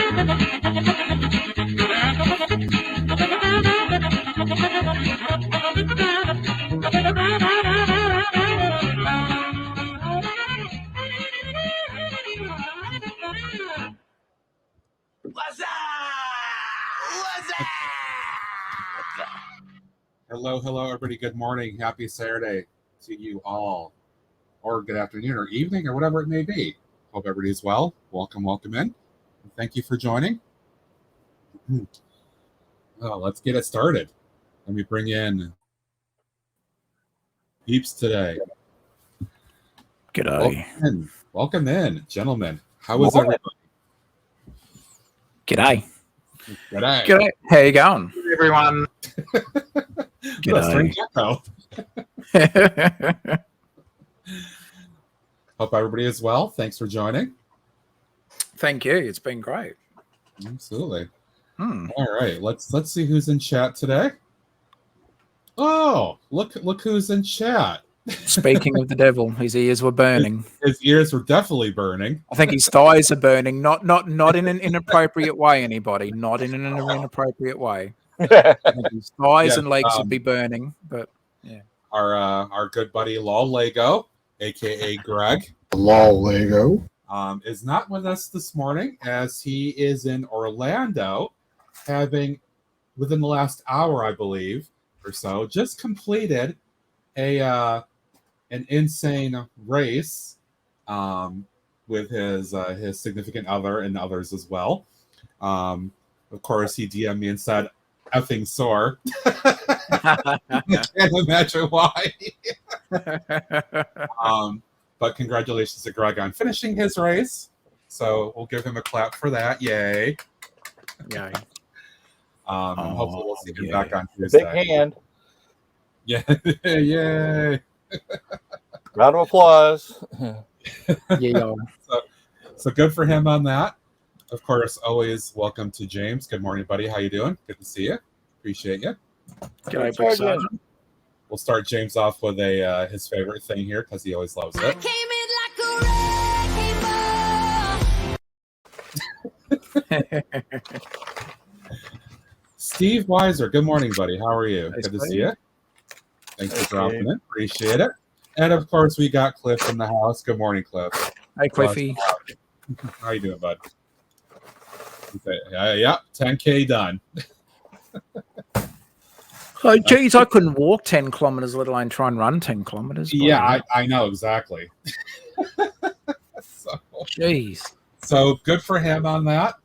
Hello, everybody. Good morning. Happy Saturday to you all, or good afternoon, or evening, or whatever it may be. Hope everybody's well. Welcome in. Thank you for joining. Let's get it started. Let me bring in peeps today. G'day. Welcome in, gentlemen. How is everybody? G'day. G'day. How you going? Hey, everyone. G'day. Hope everybody is well. Thanks for joining. Thank you. It's been great. Absolutely. All right. Let's see who's in chat today. Oh, look who's in chat. Speaking of the devil, his ears were burning. His ears were definitely burning. I think his thighs are burning. Not in an inappropriate way, anybody. Not in an inappropriate way. I think his thighs and legs would be burning, but yeah. Our good buddy Lol Lego, aka Greg. Lol Lego. Is not with us this morning as he is in Orlando, having within the last hour, I believe, or so, just completed an insane race with his significant other and others as well. Of course, he DM'd me and said, "Effing sore." I can't imagine why. But congratulations to Greg on finishing his race. So we'll give him a clap for that. Yay. Yay. And hopefully we'll see him back on Tuesday. Big hand. Yeah. Yay. Round of applause. Yeah. So good for him on that. Of course, always welcome to James. Good morning, buddy. How you doing? Good to see you. Appreciate you. G'day, Big Sergeant. We'll start James off with his favorite thing here because he always loves it. Steve Weiser, good morning, buddy. How are you? Good to see you. Thanks for dropping in. Appreciate it. And of course, we got Cliff in the house. Good morning, Cliff. Hey, Cliffy. How you doing, bud? Yeah, 10K done. Oh, geez, I couldn't walk 10 kilometers, let alone try and run 10 kilometers. Yeah, I know exactly. Jeez. So good for him on that.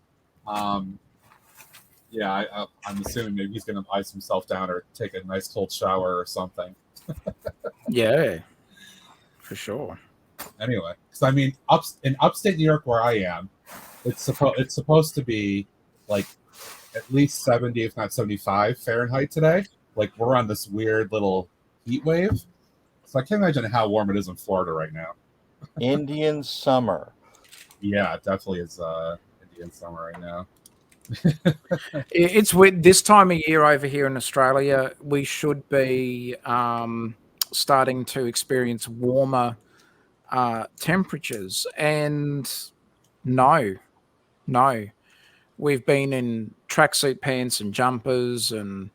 Yeah, I'm assuming maybe he's going to ice himself down or take a nice cold shower or something. Yeah, for sure. Anyway, because I mean, in upstate New York where I am, it's supposed to be like at least 70, if not 75 Fahrenheit today. Like we're on this weird little heat wave. So I can't imagine how warm it is in Florida right now. Indian summer. Yeah, it definitely is Indian summer right now. It's weird. This time of year over here in Australia, we should be starting to experience warmer temperatures. And no. We've been in tracksuit pants and jumpers, and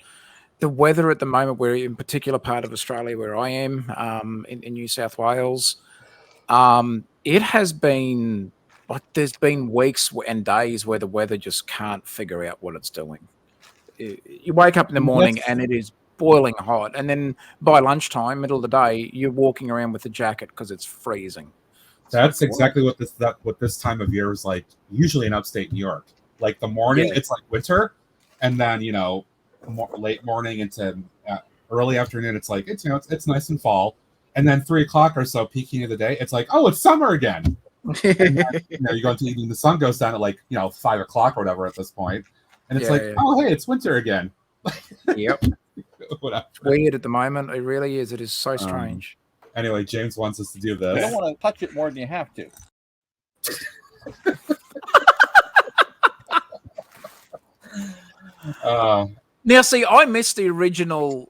the weather at the moment, we're in a particular part of Australia where I am, in New South Wales, it has been like there's been weeks and days where the weather just can't figure out what it's doing. You wake up in the morning and it is boiling hot, and then by lunchtime, middle of the day, you're walking around with a jacket because it's freezing. That's exactly what this time of year is like. Usually in upstate New York, like the morning, it's like winter, and then late morning into early afternoon, it's like it's nice and fall, and then 3 o'clock or so, peaking of the day, it's like it's summer again. And then, you go into evening, the sun goes down at like 5 o'clock or whatever at this point, and it's oh hey, it's winter again. Yep. It's weird at the moment. It really is. It is so strange. Anyway, James wants us to do this. You don't want to touch it more than you have to. Now, see, I missed the original.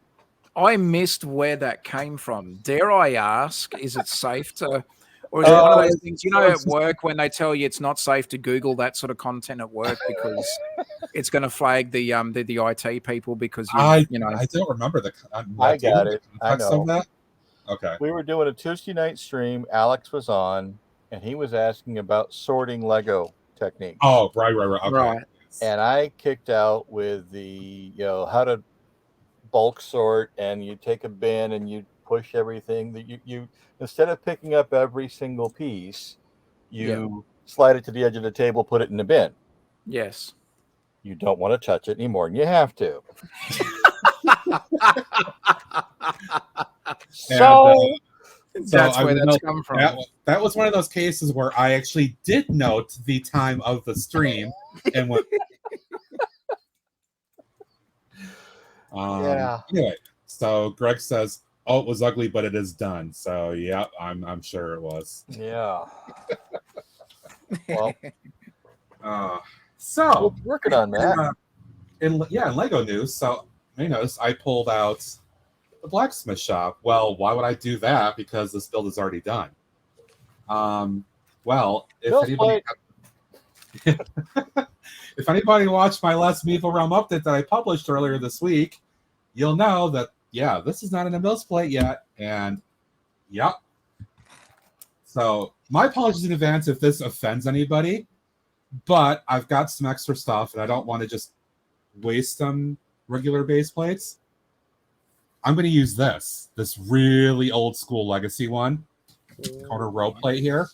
I missed where that came from. Dare I ask, is it safe to Or is it one of those things, at work when they tell you it's not safe to Google that sort of content at work because it's going to flag the IT people because I don't remember I got it. I context know. of that. Okay. We were doing a Tuesday night stream. Alex was on, and he was asking about sorting Lego techniques. Oh, right. Okay. Right. And I kicked out with the, how to bulk sort, and you take a bin and you push everything that you instead of picking up every single piece, you slide it to the edge of the table, put it in the bin. Yes. You don't want to touch it any more than you have to. That's where that's come from. That was one of those cases where I actually did note the time of the stream and went. Anyway, so Greg says, "Oh, it was ugly, but it is done." So yeah, I'm sure it was. Yeah. Well, so we're working on that. In Lego news, so you notice I pulled out the blacksmith shop. Well, why would I do that? Because this build is already done. Well, if anybody watched my last Medieval Realm update that I published earlier this week, you'll know that this is not in a Mills plate yet, and so my apologies in advance if this offends anybody, but I've got some extra stuff and I don't want to just waste some regular base plates. I'm going to use this really old school legacy one, corner row plate here.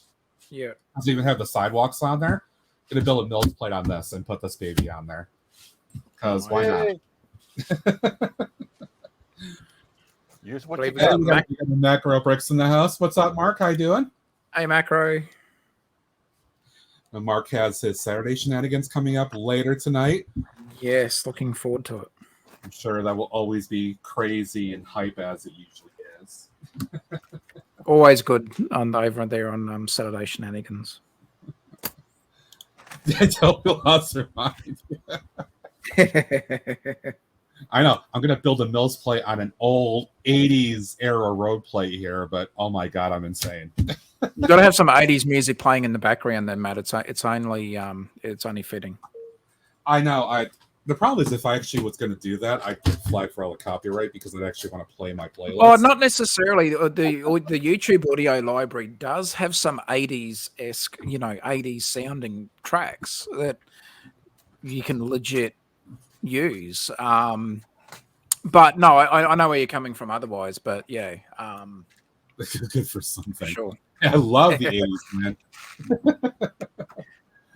Yeah, doesn't even have the sidewalks on there. I'm going to build a Mills plate on this and put this baby on there because why not? Use what you got. We got macro bricks in the house. What's up, Mark? How you doing? Hey, Macro. And Mark has his Saturday shenanigans coming up later tonight. Yes, looking forward to it. I'm sure that will always be crazy and hype as it usually is. Always good over there on Saturday shenanigans. Don't lost her mind. I know. I'm going to build a Mills plate on an old 80s era road plate here, but oh my God, I'm insane. You've got to have some 80s music playing in the background then, Matt. It's only fitting. I know. The problem is if I actually was going to do that, I could flag for all the copyright because I'd actually want to play my playlist. Oh, not necessarily. The YouTube audio library does have some 80s-esque, 80s sounding tracks that you can legit use. But no, I know where you're coming from otherwise, but yeah. Good for something. Sure. I love the 80s, man.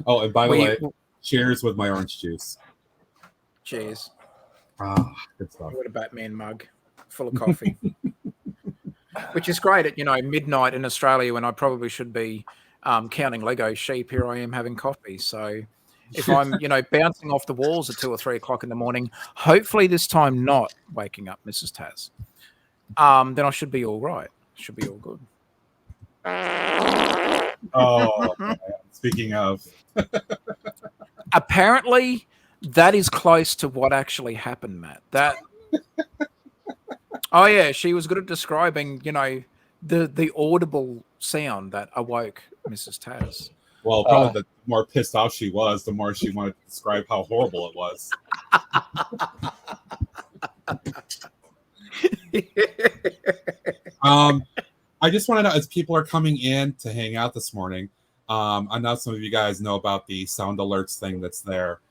Oh, and by the way, cheers with my orange juice. Cheers. Good stuff. What a Batman mug full of coffee. Which is great at, midnight in Australia when I probably should be counting Lego sheep. Here I am having coffee. So if I'm, bouncing off the walls at 2 or 3 o'clock in the morning, hopefully this time not waking up Mrs. Taz, then I should be all right. Should be all good. Oh, man. Speaking of. Apparently, that is close to what actually happened, Matt. Oh, yeah, she was good at describing, the audible sound that awoke Mrs. Taz. Well, probably the more pissed off she was, the more she wanted to describe how horrible it was. I just want to know, as people are coming in to hang out this morning, I know some of you guys know about the sound alerts thing that's there.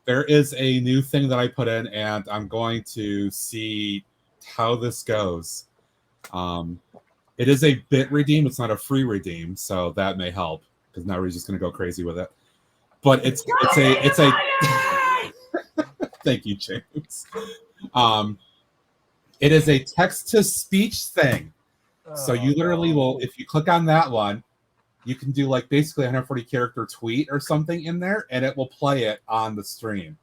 There is a new thing that I put in, and I'm going to see how this goes. It is a bit redeem. It's not a free redeem, so that may help because now we're just going to go crazy with it. But it's a. Thank you, James. It is a text-to-speech thing. So you literally will, if you click on that one, you can do like basically 140 character tweet or something in there, and it will play it on the stream.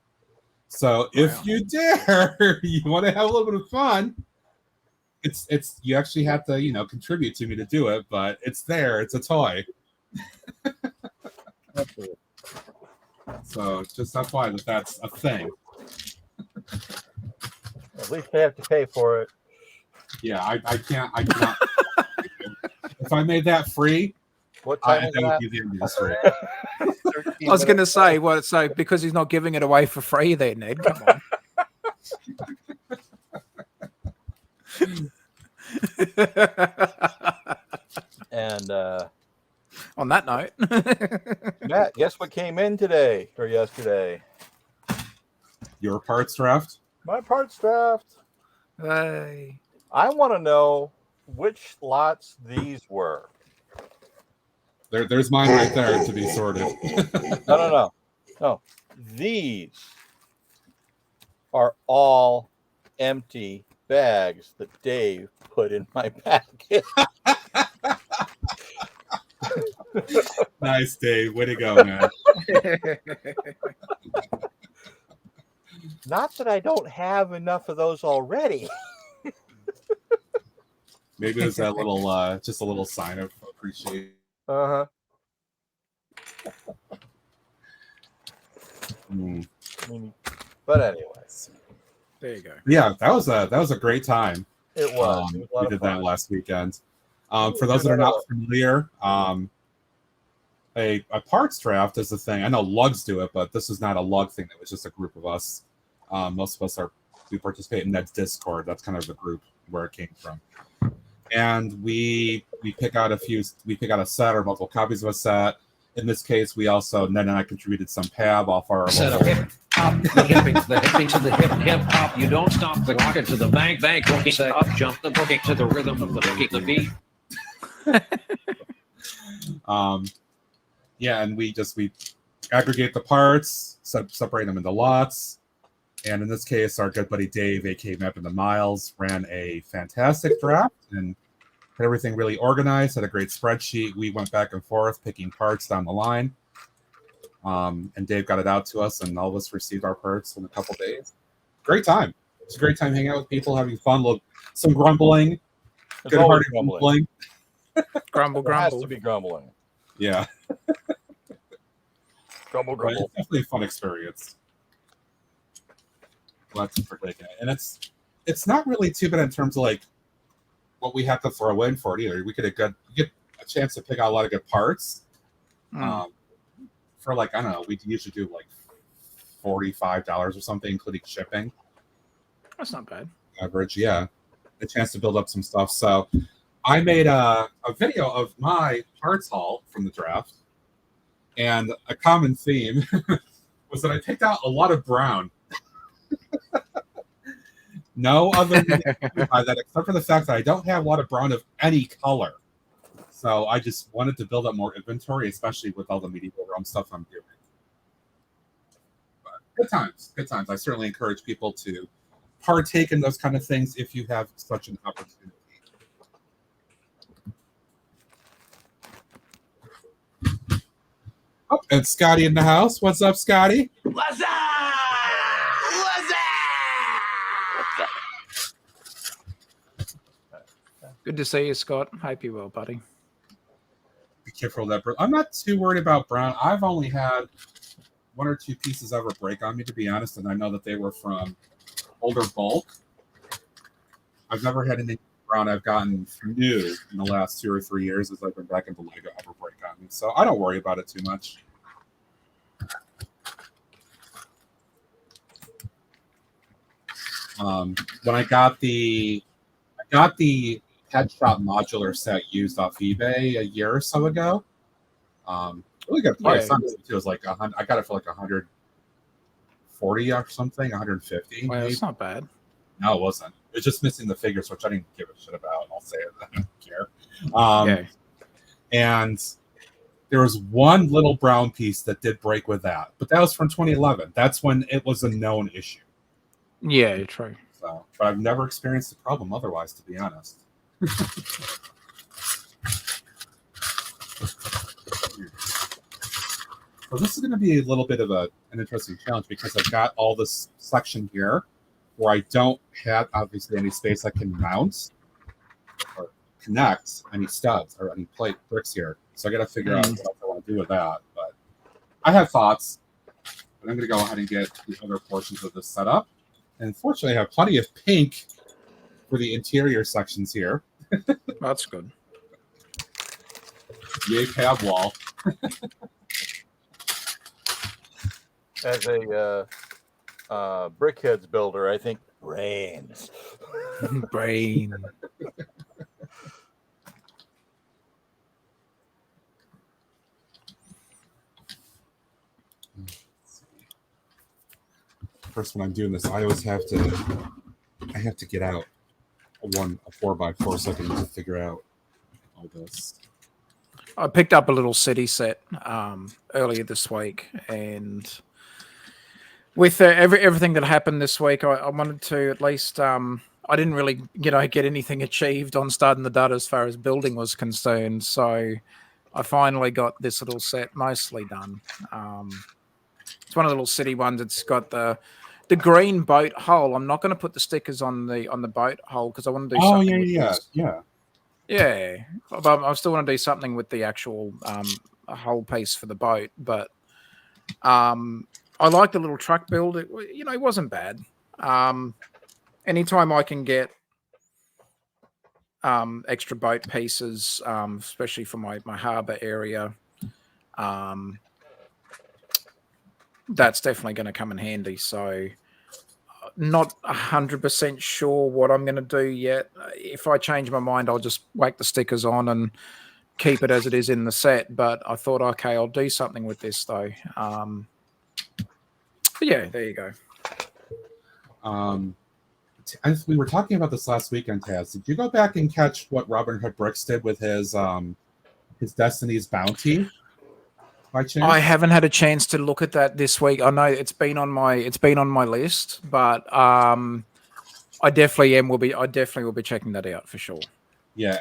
So if you dare, you want to have a little bit of fun, it's you actually have to contribute to me to do it, but it's there. It's a toy. So just FYI that's a thing. At least they have to pay for it. Yeah, I cannot. If I made that free, What time is that would that? be the end of the stream. I was going to say, well, so because he's not giving it away for free there, Ned. Come on. And on that note, Matt, guess what came in today or yesterday? Your parts draft? My parts draft. hey. I want to know which lots these were. There's mine right there to be sorted. No. These are all empty bags that Dave put in my packet. Nice, Dave. Way to go, man. Not that I don't have enough of those already. Maybe there's that little, just a little sign of appreciation. Uh-huh. But anyways, There you go. Yeah, that was a great time. It was. We did that last weekend. For those that are not familiar, a parts draft is the thing. I know lugs do it, but this is not a lug thing. It was just a group of us. Most of us we participate in Ned's Discord. That's kind of the group where it came from. And we pick out a set or multiple copies of a set. In this case, Ned and I contributed some PAB off our set of hip hop, the hipping to the hip hop. You don't stop the rocket to the bank, boogie set up, jump the boogie to the rhythm of the boogie, the beat. Yeah, and we aggregate the parts, separate them into lots. And in this case, our good buddy Dave, aka Map in the Miles, ran a fantastic draft and had everything really organized, had a great spreadsheet. We went back and forth picking parts down the line. And Dave got it out to us, and all of us received our parts in a couple days. Great time. It's a great time hanging out with people, having fun, some grumbling. Good-hearted grumbling. Grumble. There has to be grumbling. Yeah. Grumble. It's definitely a fun experience. Lots for taking it. And it's not really too bad in terms of like what we have to throw in for it either. We get a chance to pick out a lot of good parts. For like, I don't know, we usually do like $45 or something, including shipping. That's not bad. Average, yeah. A chance to build up some stuff. So I made a video of my parts haul from the draft. And a common theme was that I picked out a lot of brown. No other by that except for the fact that I don't have a lot of brown of any color. So I just wanted to build up more inventory, especially with all the medieval realm stuff I'm doing. But good times. I certainly encourage people to partake in those kind of things if you have such an opportunity. Oh, and Scotty in the house. What's up, Scotty? What's up? Good to see you, Scott. Hope you're well, buddy. Be careful of that. I'm not too worried about brown. I've only had one or two pieces ever break on me, to be honest, and I know that they were from older bulk. I've never had anything brown I've gotten new in the last 2 or 3 years as I've been back into Lego ever break on me. So I don't worry about it too much. When I got the Pet Shop modular set used off eBay a year or so ago. Really good price. Yeah. It was like I got it for like 140 or something, 150. Well, maybe. it's not bad. No, it wasn't. It was just missing the figures, which I didn't give a shit about. I'll say it. I don't care. Yeah. And there was one little brown piece that did break with that, but that was from 2011. That's when it was a known issue. Yeah, true. So, but I've never experienced a problem otherwise, to be honest. So this is going to be a little bit of an interesting challenge because I've got all this section here where I don't have obviously any space I can mount or connect any studs or any plate bricks here. So I got to figure out what else I want to do with that. But I have thoughts. But I'm going to go ahead and get the other portions of this set up. And fortunately, I have plenty of pink for the interior sections here. That's good. Yay, cab wall. As a brickheads builder, I think brains. Brain. First, when I'm doing this, I always have to get out a 4x4 so I can figure out all this. I picked up a little city set earlier this week, and with everything that happened this week, I wanted to at least. I didn't really, get anything achieved on starting the dud as far as building was concerned. So I finally got this little set mostly done. It's one of the little city ones. It's got the green boat hull. I'm not going to put the stickers on the boat hull because I want to do something. Yeah. But I still want to do something with the actual hull piece for the boat. But I like the little truck build. It wasn't bad. Anytime I can get extra boat pieces, especially for my harbour area, that's definitely going to come in handy. So not 100% sure what I'm going to do yet. If I change my mind, I'll just whack the stickers on and keep it as it is in the set. But I thought, okay, I'll do something with this though. But yeah, there you go. We were talking about this last weekend, Taz. Did you go back and catch what Robin Hood Brooks did with his Destiny's Bounty? By chance? I haven't had a chance to look at that this week. I know it's been on my list, but I definitely will be checking that out for sure. Yeah,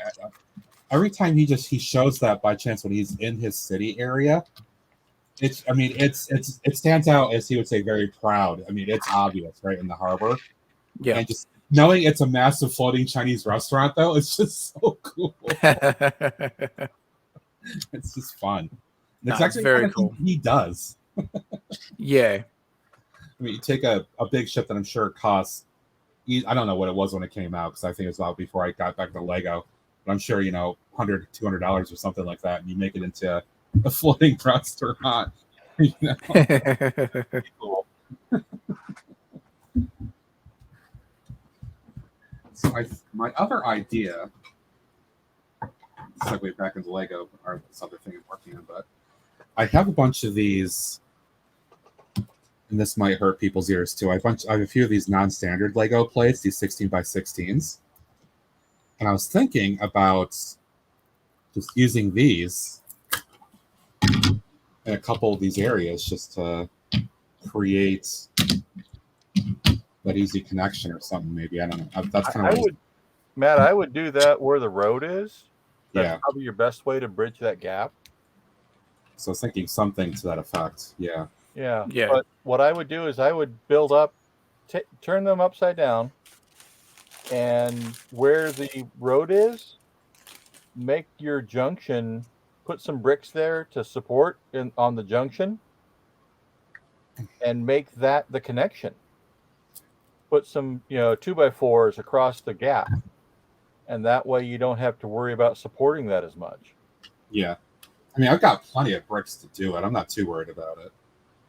every time he shows that by chance when he's in his city area, it stands out, as he would say, very proud. I mean, it's obvious, right, in the harbor. Yeah, and just knowing it's a massive floating Chinese restaurant, though, it's just so cool. It's just fun. And it's actually very cool. He does. Yeah. I mean, you take a big ship that I'm sure costs, I don't know what it was when it came out, because I think it was about before I got back to Lego, but I'm sure, $100, $200 or something like that, and you make it into a floating restaurant. Cool. So my other idea, segue back into Lego, or this other thing I'm working on, but I have a bunch of these, and this might hurt people's ears too. I have a few of these non-standard Lego plates, these 16x16s, and I was thinking about just using these in a couple of these areas just to create that easy connection or something. Maybe I don't know. That's kind of Matt. I would do that where the road is. That's probably your best way to bridge that gap. So I was thinking something to that effect. Yeah. But what I would do is I would build up, turn them upside down, and where the road is, make your junction, put some bricks there to support on the junction, and make that the connection. Put some 2x4s across the gap, and that way you don't have to worry about supporting that as much. Yeah. I mean, I've got plenty of bricks to do it. I'm not too worried about it.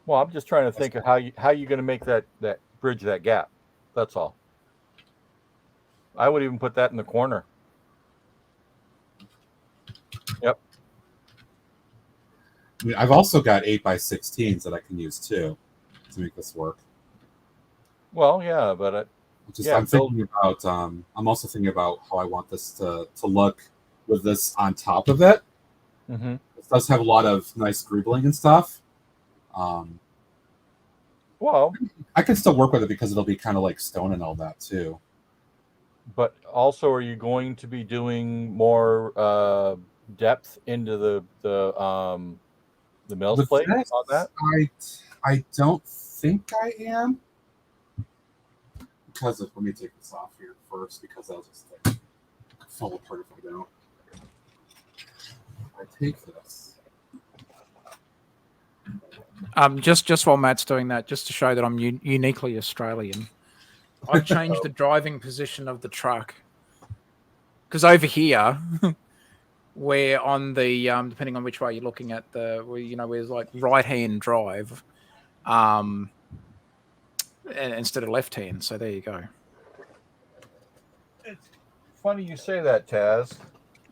Well, I'm just trying to think of how you're going to make that bridge that gap. That's all. I would even put that in the corner. Yep. I mean, I've also got 8x16s that I can use too to make this work. Well, yeah, but I'm thinking about. I'm also thinking about how I want this to look with this on top of it. Mm-hmm. It does have a lot of nice scribbling and stuff. Well, I can still work with it because it'll be kind of like stone and all that too. But also, are you going to be doing more depth into the mill's plate on that? I don't think I am. Because let me take this off here first, because I'll just fall apart if I don't. I take this. Just while Matt's doing that, just to show that I'm uniquely Australian, I've changed the driving position of the truck, because over here where on the depending on which way you're looking at where's like right hand drive, instead of left hand. So there you go. It's funny you say that, Taz.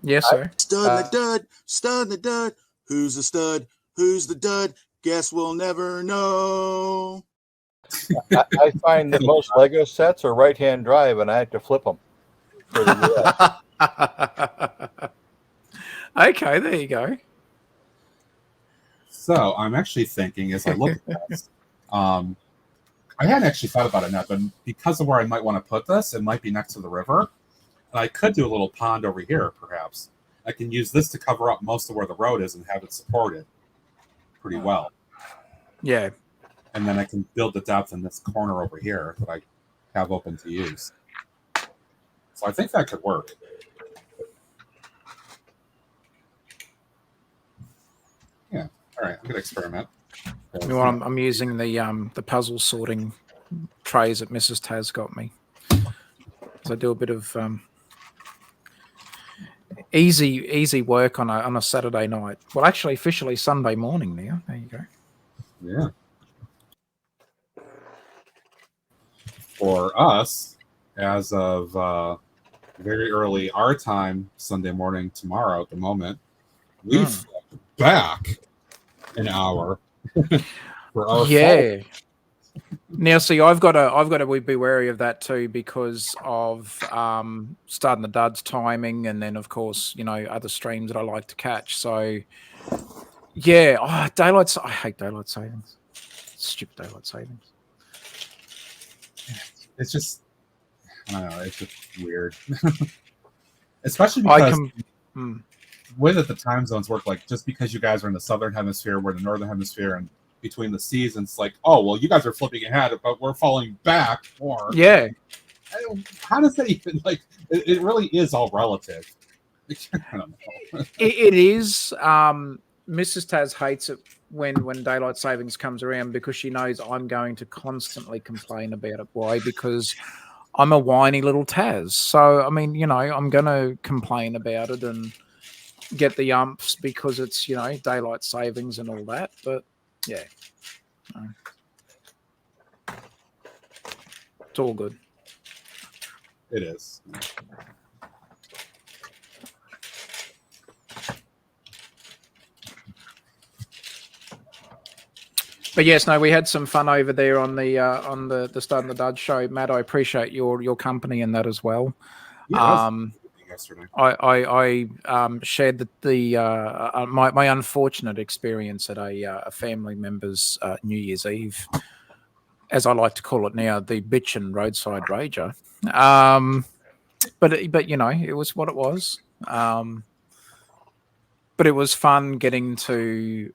Yes, sir. Stud the dud, stud the dud. Who's the stud? Who's the dud? Guess we'll never know. I find that most Lego sets are right-hand drive, and I have to flip them for the US. Okay, there you go. So I'm actually thinking as I look at this, I hadn't actually thought about it now, but because of where I might want to put this, it might be next to the river. And I could do a little pond over here, perhaps. I can use this to cover up most of where the road is and have it supported pretty well. Yeah. And then I can build the depth in this corner over here that I have open to use. So I think that could work. Yeah. All right. I'm going to experiment. Well, I'm using the puzzle sorting trays that Mrs. Taz got me. So I do a bit of easy work on a Saturday night. Well, actually, officially Sunday morning now. There you go. Yeah. For us, as of very early our time, Sunday morning tomorrow at the moment, we've back an hour for our fall. Now, see, I've got to be wary of that too because of starting the duds timing, and then of course other streams that I like to catch. So yeah, I hate daylight savings. Stupid daylight savings. It's just, I don't know, it's just weird. Especially because the way that the time zones work, like just because you guys are in the southern hemisphere, we're in the northern hemisphere, and between the seasons, like, oh, well, you guys are flipping ahead, but we're falling back more. Yeah. How does that even, like, it really is all relative. I don't know. It is. Mrs. Taz hates it when daylight savings comes around because she knows I'm going to constantly complain about it. Why? Because I'm a whiny little Taz. So, I mean, I'm going to complain about it and get the umps because it's, daylight savings and all that. But, yeah. No. It's all good. It is. But yes, no, we had some fun over there on the Stud and the Dud show. Matt, I appreciate your company in that as well. Yeah, yesterday. I shared my unfortunate experience at a family member's New Year's Eve, as I like to call it now, the bitchin' roadside rager. But it was what it was. But it was fun getting to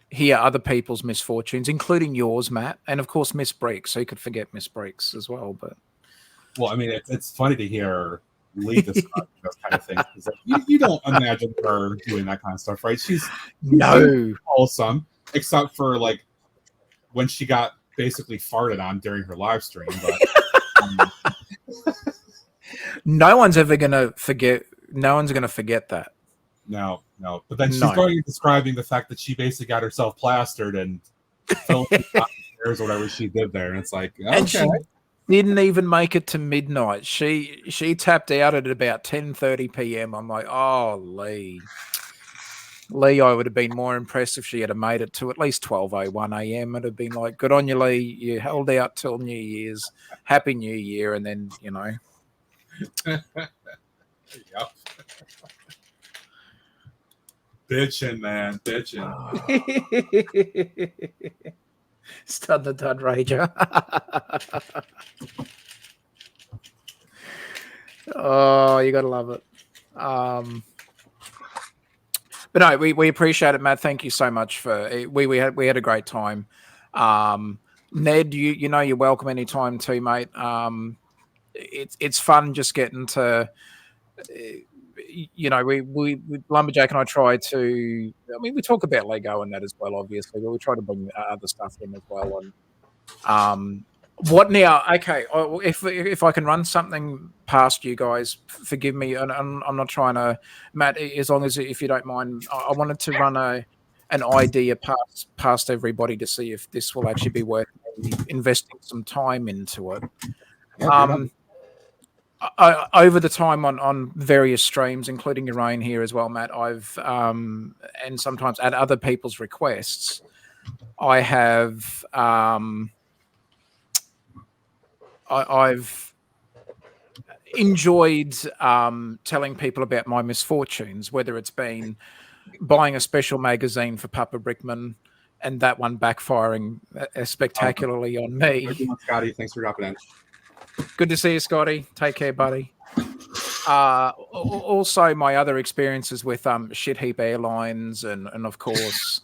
hear other people's misfortunes, including yours, Matt, and of course Miss Breaks. So you could forget Miss Breaks as well. But well, I mean, it's funny to hear Lee describe those kind of things. Like, you don't imagine her doing that kind of stuff, right? She's wholesome, except for like when she got basically farted on during her live stream. But no one's ever gonna forget. No one's gonna forget that. No. But then she's going and describing the fact that she basically got herself plastered and fell or whatever she did there, and it's like, okay. And she didn't even make it to midnight. She tapped out at about 10:30 p.m. I'm like, oh, Lee, I would have been more impressed if she had made it to at least 12:01 a.m. It'd have been like, good on you, Lee. You held out till New Year's. Happy New Year, and then Yep. Bitchin', man, bitchin'. Stud the Dud Rager. Oh, you gotta love it. But no, we appreciate it, Matt. Thank you so much for we had a great time. Ned, you're welcome anytime too, mate. It's fun just getting to. We Lumberjack and I try to. I mean, we talk about Lego and that as well, obviously, but we try to bring other stuff in as well. And What now? Okay, if I can run something past you guys, forgive me, and I'm not trying to, Matt. As long as if you don't mind, I wanted to run an idea past everybody to see if this will actually be worth investing some time into it. Over the time on various streams, including your own here as well, Matt, I've and sometimes at other people's requests, I have I've enjoyed telling people about my misfortunes, whether it's been buying a special magazine for Papa Brickman and that one backfiring spectacularly on me. Scotty, thanks for dropping in. Good to see you, Scotty. Take care, buddy. Also, my other experiences with Shit Heap Airlines, and of course,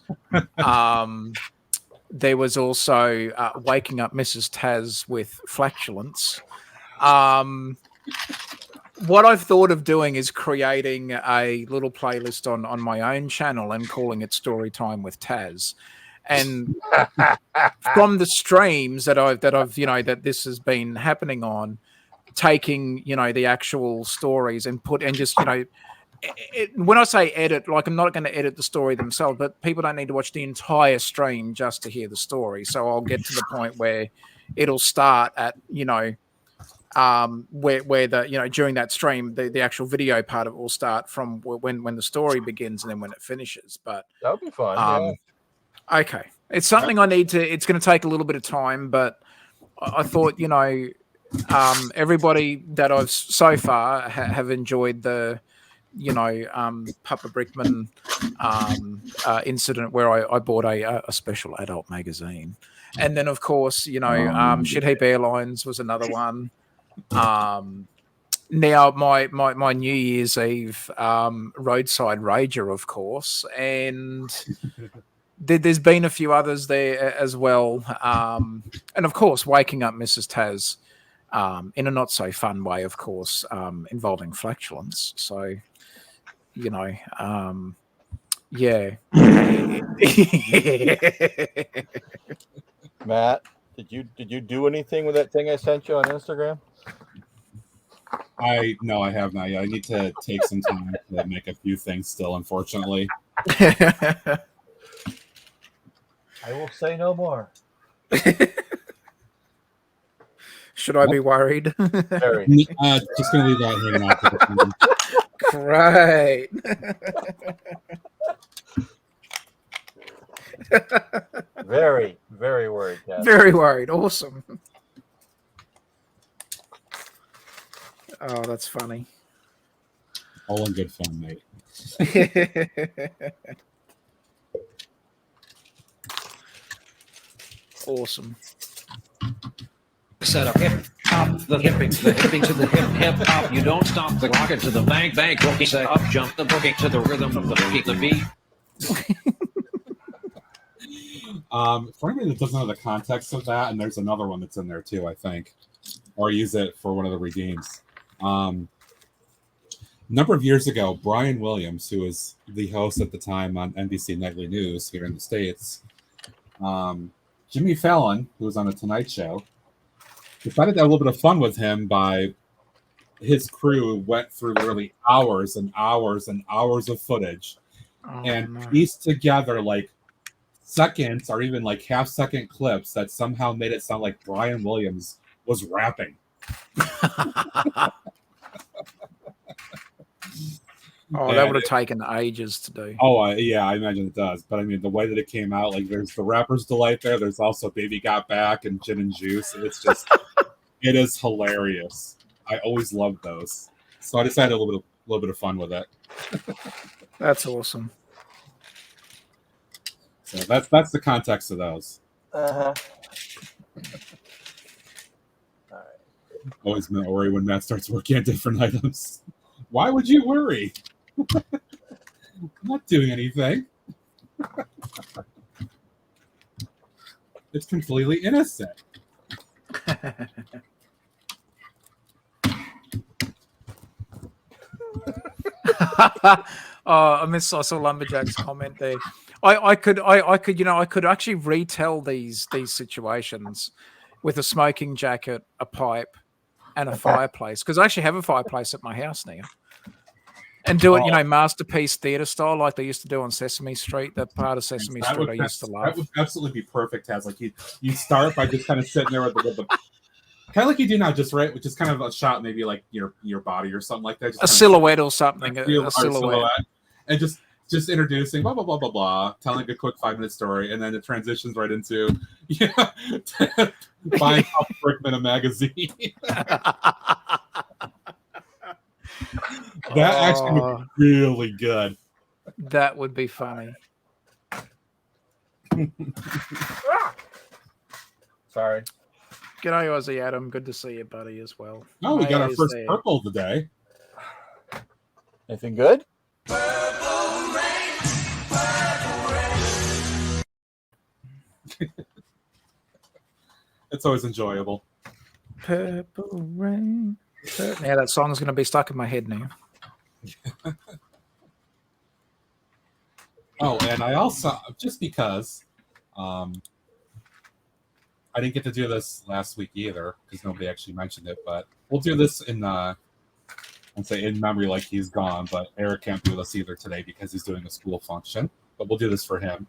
there was also waking up Mrs. Taz with flatulence. What I've thought of doing is creating a little playlist on my own channel and calling it Story Time with Taz. And from the streams that I've that this has been happening on, taking the actual stories and just when I say edit, like I'm not going to edit the story themselves, but people don't need to watch the entire stream just to hear the story. So I'll get to the point where it'll start at where the during that stream the actual video part of it will start from when the story begins and then when it finishes. But that'll be fun. Okay, it's something I need to. It's going to take a little bit of time, but I thought everybody that I've so far have enjoyed the Papa Brickman incident where I bought a special adult magazine, and then of course Shit Heap Airlines was another one. Now my New Year's Eve roadside rager, of course, and there's been a few others there as well, and of course waking up Mrs. Taz in a not so fun way, of course, involving flatulence. So yeah. Matt, did you do anything with that thing I sent you on Instagram? No, I have not yet. I need to take some time to make a few things still, unfortunately. I will say no more. Should I be worried? Very. Just gonna leave that hanging out. Great. Very, very worried. Kat. Very worried. Awesome. Oh, that's funny. All in good fun, mate. Awesome. Set up hip hop, the hipping to the hip hop. You don't stop the rocket to the bank bookie. Set up, jump the bookie to the rhythm of the bookie, the beat. For anybody that doesn't know the context of that, and there's another one that's in there too, I think, or use it for one of the redeems. A number of years ago, Brian Williams, who was the host at the time on NBC Nightly News here in the States, Jimmy Fallon, who was on The Tonight Show, decided to have a little bit of fun with him by his crew went through literally hours and hours and hours of footage and pieced together like seconds or even like half-second clips that somehow made it sound like Brian Williams was rapping. That would have taken ages to do. Yeah, I imagine it does. But I mean, the way that it came out, like there's the Rapper's Delight there. There's also Baby Got Back and Gin and Juice. It's just, it is hilarious. I always loved those. So I decided a little bit of fun with it. That's awesome. So that's the context of those. Uh-huh. Always worry when Matt starts working on different items. Why would you worry? I'm not doing anything. It's completely innocent. I saw Lumberjack's comment there. I could actually retell these situations with a smoking jacket, a pipe, and a fireplace. Because I actually have a fireplace at my house now. And do it, masterpiece theater style, like they used to do on Sesame Street. That part of Sesame Street I used to love. That would absolutely be perfect. As like you start by just kind of sitting there with the kind of like you do now, just right, which is kind of a shot, maybe like your body or something like that. Just a silhouette or something, a silhouette, and just introducing blah blah blah blah blah, telling a quick 5-minute story, and then it transitions right into buying Tom Brickman a magazine. That actually would be really good. That would be funny. Sorry. G'day, Aussie Adam. Good to see you, buddy, as well. Oh, we got our first purple of the day. Anything good? It's always enjoyable. Purple rain. Yeah, that song's going to be stuck in my head now. Oh, and I also, just because I didn't get to do this last week either, because nobody actually mentioned it, but we'll do this in memory like he's gone, but Eric can't be with us either today because he's doing a school function, but we'll do this for him.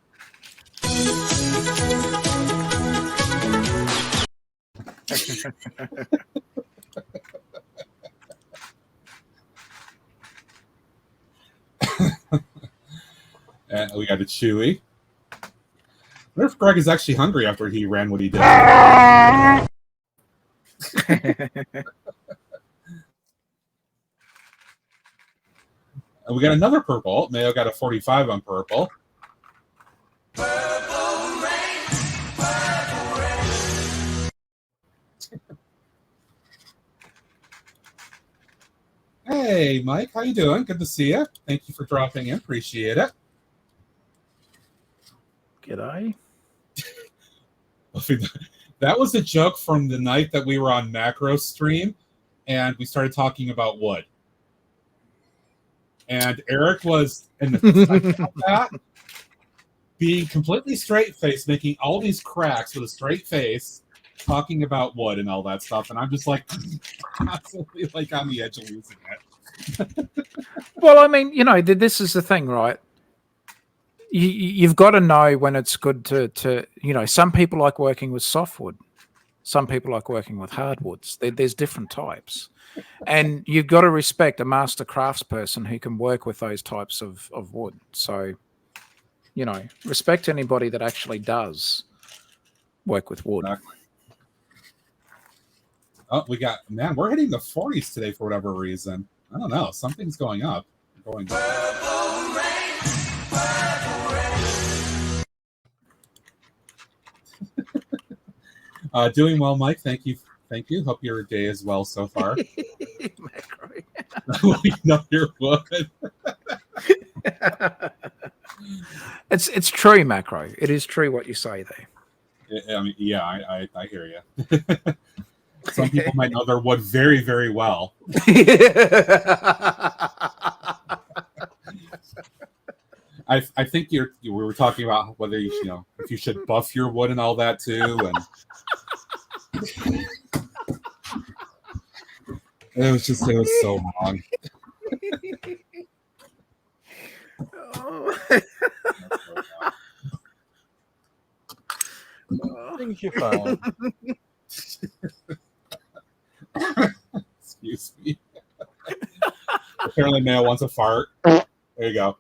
And we got a Chewy. I wonder if Greg is actually hungry after he ran what he did. And we got another purple. Mayo got a 45 on purple. Purple rain, purple rain. Hey, Mike, how you doing? Good to see you. Thank you for dropping in. Appreciate it. G'day. That was a joke from the night that we were on Macro Stream, and we started talking about wood. And Eric was in that, being completely straight-faced, making all these cracks with a straight face, talking about wood and all that stuff. And I'm just like, absolutely like on the edge of losing it. Well, I mean, this is the thing, right? You've got to know when it's good to some people like working with softwood. Some people like working with hardwoods. There's different types. And you've got to respect a master craftsperson who can work with those types of wood. So, respect anybody that actually does work with wood. Exactly. Oh, we're hitting the 40s today for whatever reason. I don't know. Something's going up. Doing well, Mike. Thank you. Hope your day is well so far. No, you're good. It's true, Macro. It is true what you say there. I mean, yeah, I hear you. Some people might know their wood very, very well. I think we were talking about whether if you should buff your wood and all that too, and it was so long. Things you find. Excuse me. Apparently, Mayo wants a fart. There you go.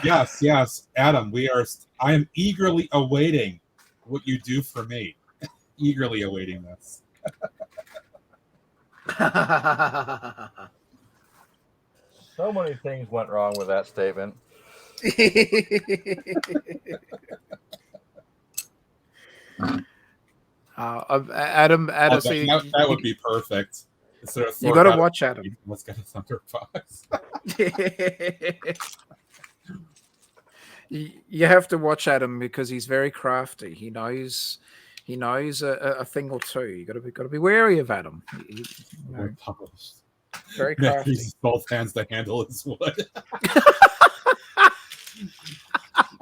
Yes, Adam. I am eagerly awaiting what you do for me. Eagerly awaiting this. So many things went wrong with that statement. Adam, that would be perfect. You got to watch Adam. Let's get a Thunderbox. You have to watch Adam because he's very crafty. He knows a thing or two. You got to be wary of Adam. Very crafty. He uses both hands to handle his wood.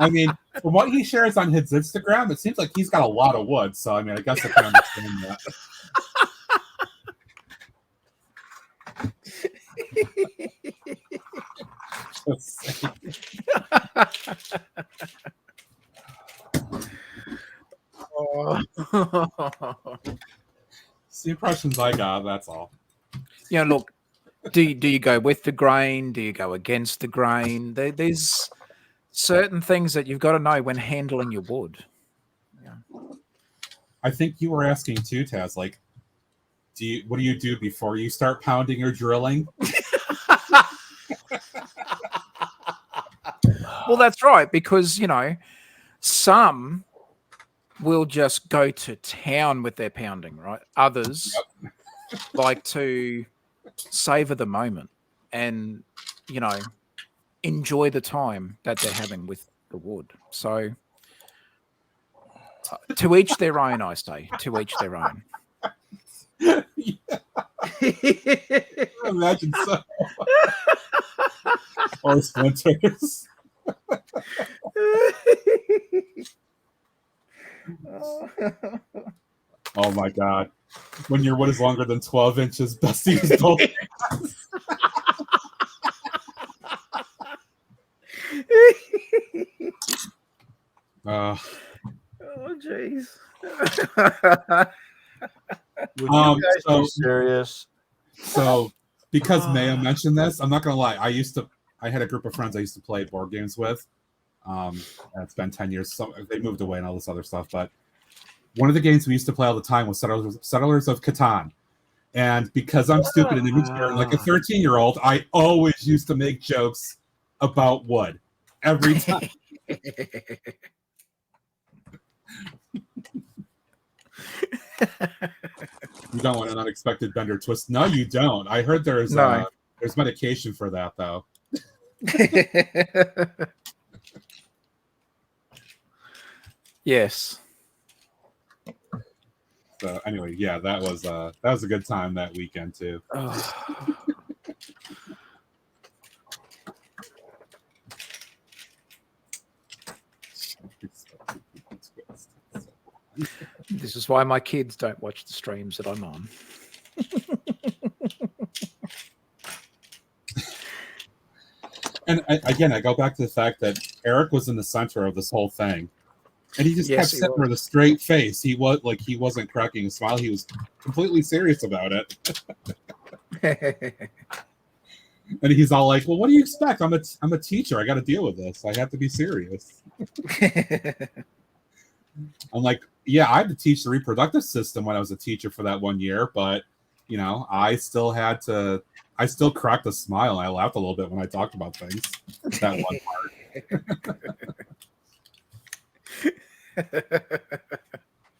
I mean, from what he shares on his Instagram, it seems like he's got a lot of wood. So, I mean, I guess I can understand that. It's the impressions I got, that's all. Yeah, look, do you go with the grain? Do you go against the grain? There's certain things that you've got to know when handling your wood. Yeah. I think you were asking too, Taz, like, what do you do before you start pounding or drilling? Well, that's right, because, you know, some will just go to town with their pounding, right? Others like to savor the moment and, you know, enjoy the time that they're having with the wood. So to each their own, I say. To each their own. Imagine so. Or splinters. Oh my god. When your wood is longer than 12 inches, best to use both hands. Oh, jeez. Would you guys be serious? So, because Mayo mentioned this, I'm not gonna lie. I had a group of friends I used to play board games with. And it's been 10 years. So they moved away and all this other stuff. But one of the games we used to play all the time was Settlers of Catan. And because I'm stupid and immature, like a 13-year-old, I always used to make jokes about wood every time. You don't want an unexpected bender twist. No, you don't. I heard there's medication for that, though. Yes. So anyway, yeah, that was a good time that weekend too. This is why my kids don't watch the streams that I'm on. And I go back to the fact that Eric was in the center of this whole thing, and he just kept sitting with a straight face. He wasn't cracking a smile. He was completely serious about it. And he's all like, "Well, what do you expect? I'm a teacher. I got to deal with this. I have to be serious." I'm like, yeah, I had to teach the reproductive system when I was a teacher for that 1 year, but you know, I still cracked a smile. And I laughed a little bit when I talked about things. That one part.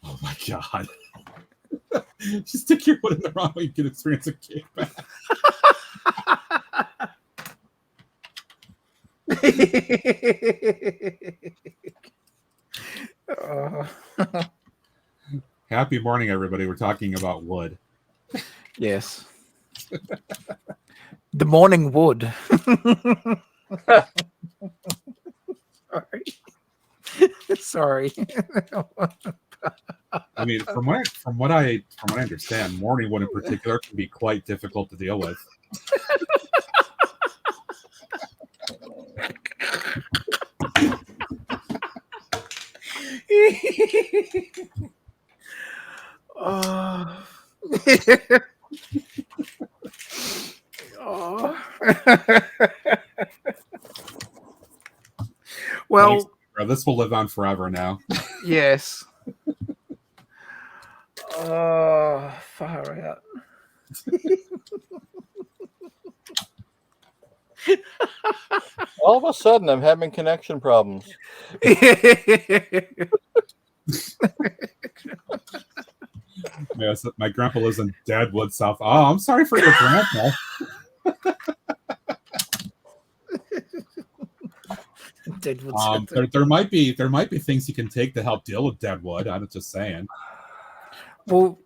Oh my god! Just stick your foot in the wrong way, you can experience a kickback. Happy morning, everybody. We're talking about wood. Yes. The morning wood. Sorry. I mean, from what I understand, morning wood in particular can be quite difficult to deal with. Oh. Well, thanks, bro. This will live on forever now. Yes. Oh, far out. All of a sudden, I'm having connection problems. Yes, my grandpa lives in Deadwood, South. Oh, I'm sorry for your grandpa. There might be things you can take to help deal with Deadwood. I'm just saying. Well,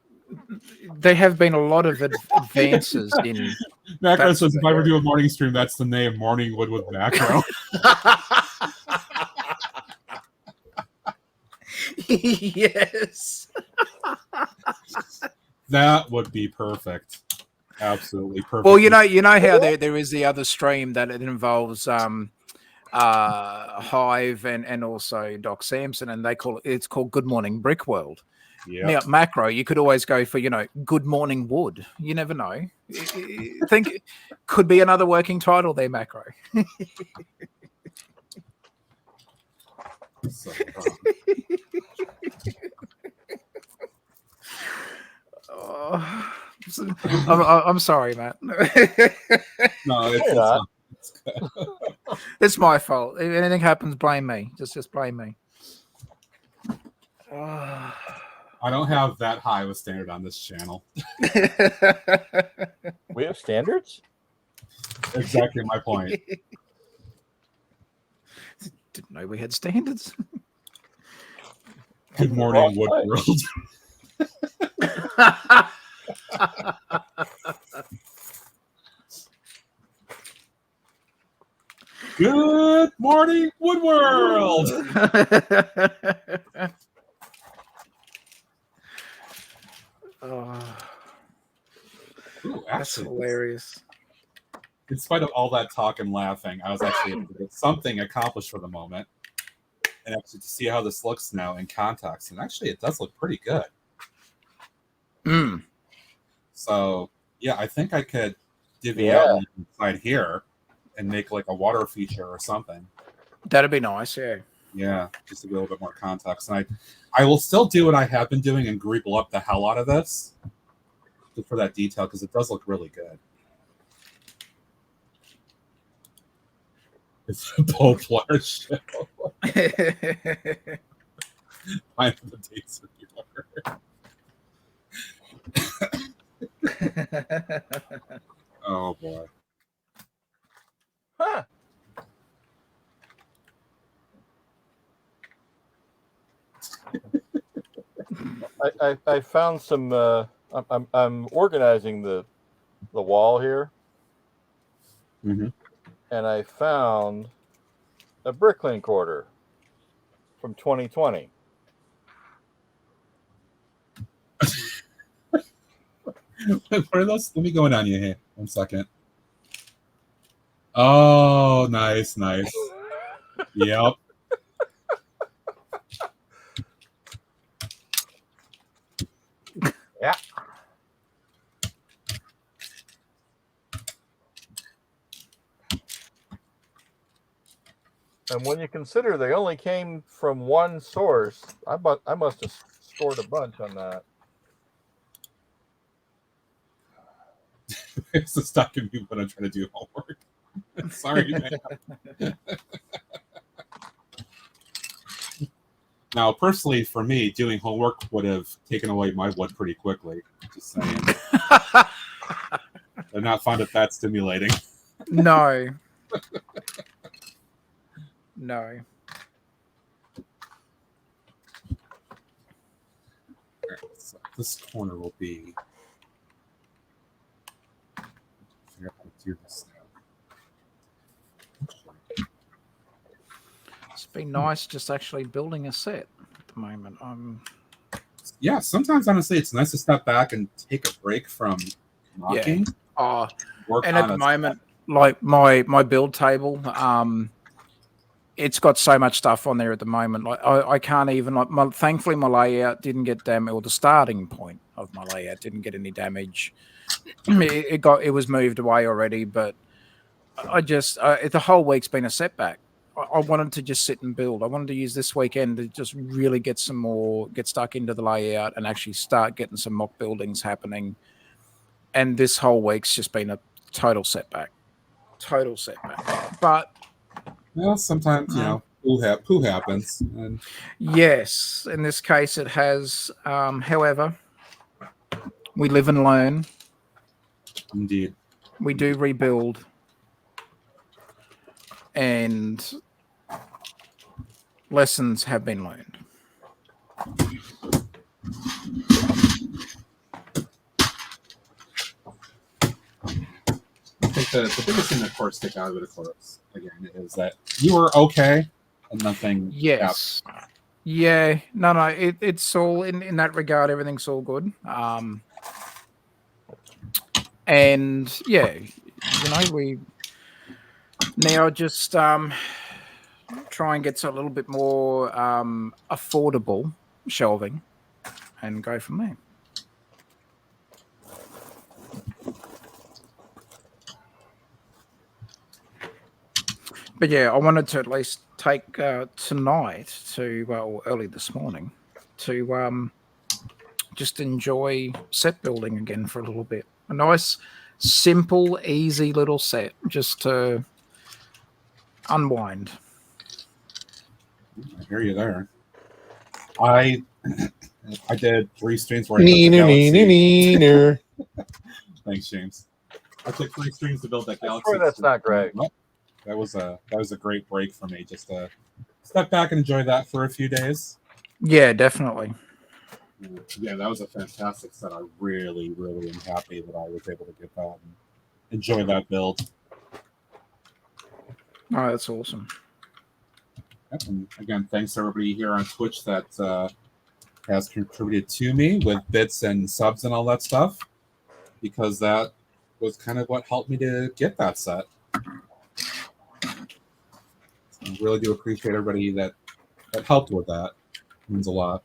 there have been a lot of advances in. Macro says, if I ever do a morning stream, that's the name, Morning Wood with Macro. Yes. That would be perfect. Absolutely perfect. Well, you know how there is the other stream that it involves Hive and also Doc Samson, and it's called Good Morning Brick World. Yeah. Now, macro, you could always go for, Good Morning Wood. You never know. Think could be another working title there, macro. So, Oh, I'm sorry, Matt. no, it's not. It's my fault. If anything happens, blame me. Just blame me. I don't have that high of a standard on this channel. We have standards? Exactly my point. Didn't know we had standards. Good morning, Wood World. Good morning, Wood World. Ooh, That's actually, hilarious. in spite of all that talk and laughing, I was actually able to get something accomplished for the moment. And actually to see how this looks now in context. And actually, it does look pretty good. Mm. So, yeah, I think I could divvy out inside here and make like a water feature or something. That'd be nice, yeah. Yeah, just a little bit more context. And I will still do what I have been doing and greeble up the hell out of this just for that detail because it does look really good. It's a Paul Flare show. I'm the days of Oh boy. Huh. I found some. I'm organizing the wall here, Mm-hmm. and I found a Bricklink order from 2020. What are those? Let me go in on you here. 1 second. Oh, nice. Yep. Yeah. And when you consider they only came from one source, I must have scored a bunch on that. It's the stuck in me when I'm trying to do homework. Sorry, man. Now, personally, for me, doing homework would have taken away my wood pretty quickly. Just saying. I'm not find it that stimulating. No. No. Right, so this corner will be. Figure out how to do this now. It's been nice just actually building a set at the moment. Yeah, sometimes honestly, it's nice to step back and take a break from knocking. Oh, Work and on at the a moment, like my build table, it's got so much stuff on there at the moment. Like I can't even thankfully my layout didn't get damaged, or the starting point of my layout didn't get any damage. It was moved away already, but I just the whole week's been a setback. I wanted to just sit and build. I wanted to use this weekend to just really get stuck into the layout and actually start getting some mock buildings happening. And this whole week's just been a total setback. But well, sometimes poo happens. And yes, in this case it has. However, we live and learn. Indeed, we do rebuild, and lessons have been learned. I think the biggest thing that course stick out of it, of course, again, is that you were okay and nothing. Yes. Yeah, no, it's all in that regard. Everything's all good. And yeah, we now just try and get a little bit more affordable shelving and go from there. But yeah, I wanted to at least take tonight to early this morning to just enjoy set building again for a little bit. A nice, simple, easy little set just to unwind. I hear you there. I did 3 streams where Neener. Thanks, James. I took 3 streams to build that I'm galaxy. sure that's not great. That was a great break for me, just to step back and enjoy that for a few days. Yeah, definitely. Yeah, that was a fantastic set. I really, really am happy that I was able to get that and enjoy that build. Oh, that's awesome. Yep, and again, thanks to everybody here on Twitch that has contributed to me with bits and subs and all that stuff, because that was kind of what helped me to get that set. So I really do appreciate everybody that helped with that. It means a lot.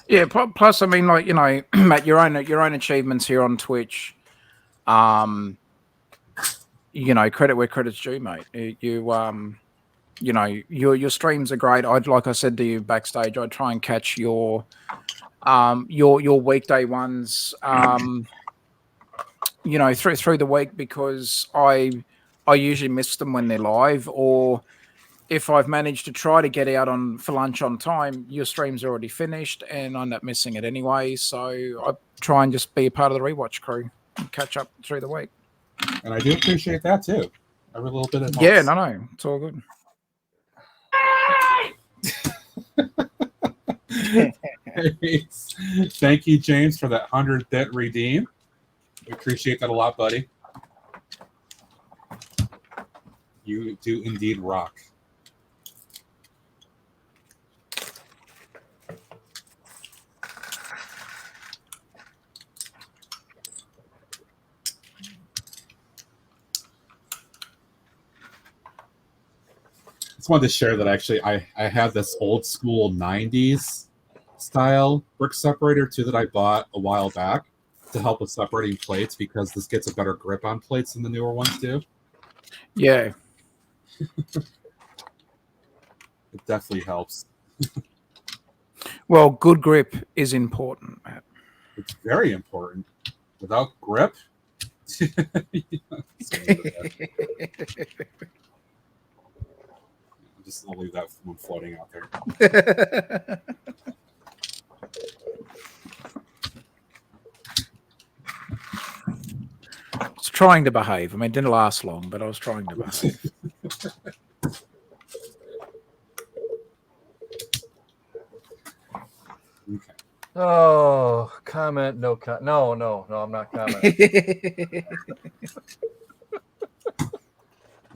Yeah. Plus, I mean, like, Matt, your own achievements here on Twitch. Credit where credit's due, mate. Your streams are great. Like I said to you backstage, I try and catch your weekday ones, through the week, because I usually miss them when they're live, or if I've managed to try to get out for lunch on time, your stream's already finished and I end up missing it anyway. So I try and just be a part of the rewatch crew and catch up through the week. And I do appreciate that too. Every little bit of helps. Yeah, no, it's all good. Thank you, James, for that 100-bit redeem. We appreciate that a lot, buddy. You do indeed rock. Just wanted to share that actually I have this old school 90s style brick separator too that I bought a while back to help with separating plates, because this gets a better grip on plates than the newer ones do. Yeah. It definitely helps. Well, good grip is important, Matt. It's very important. Without grip, I'll leave that one floating out there. I was trying to behave. I mean, it didn't last long, but I was trying to behave. Okay. Oh, comment, no, no, I'm not commenting.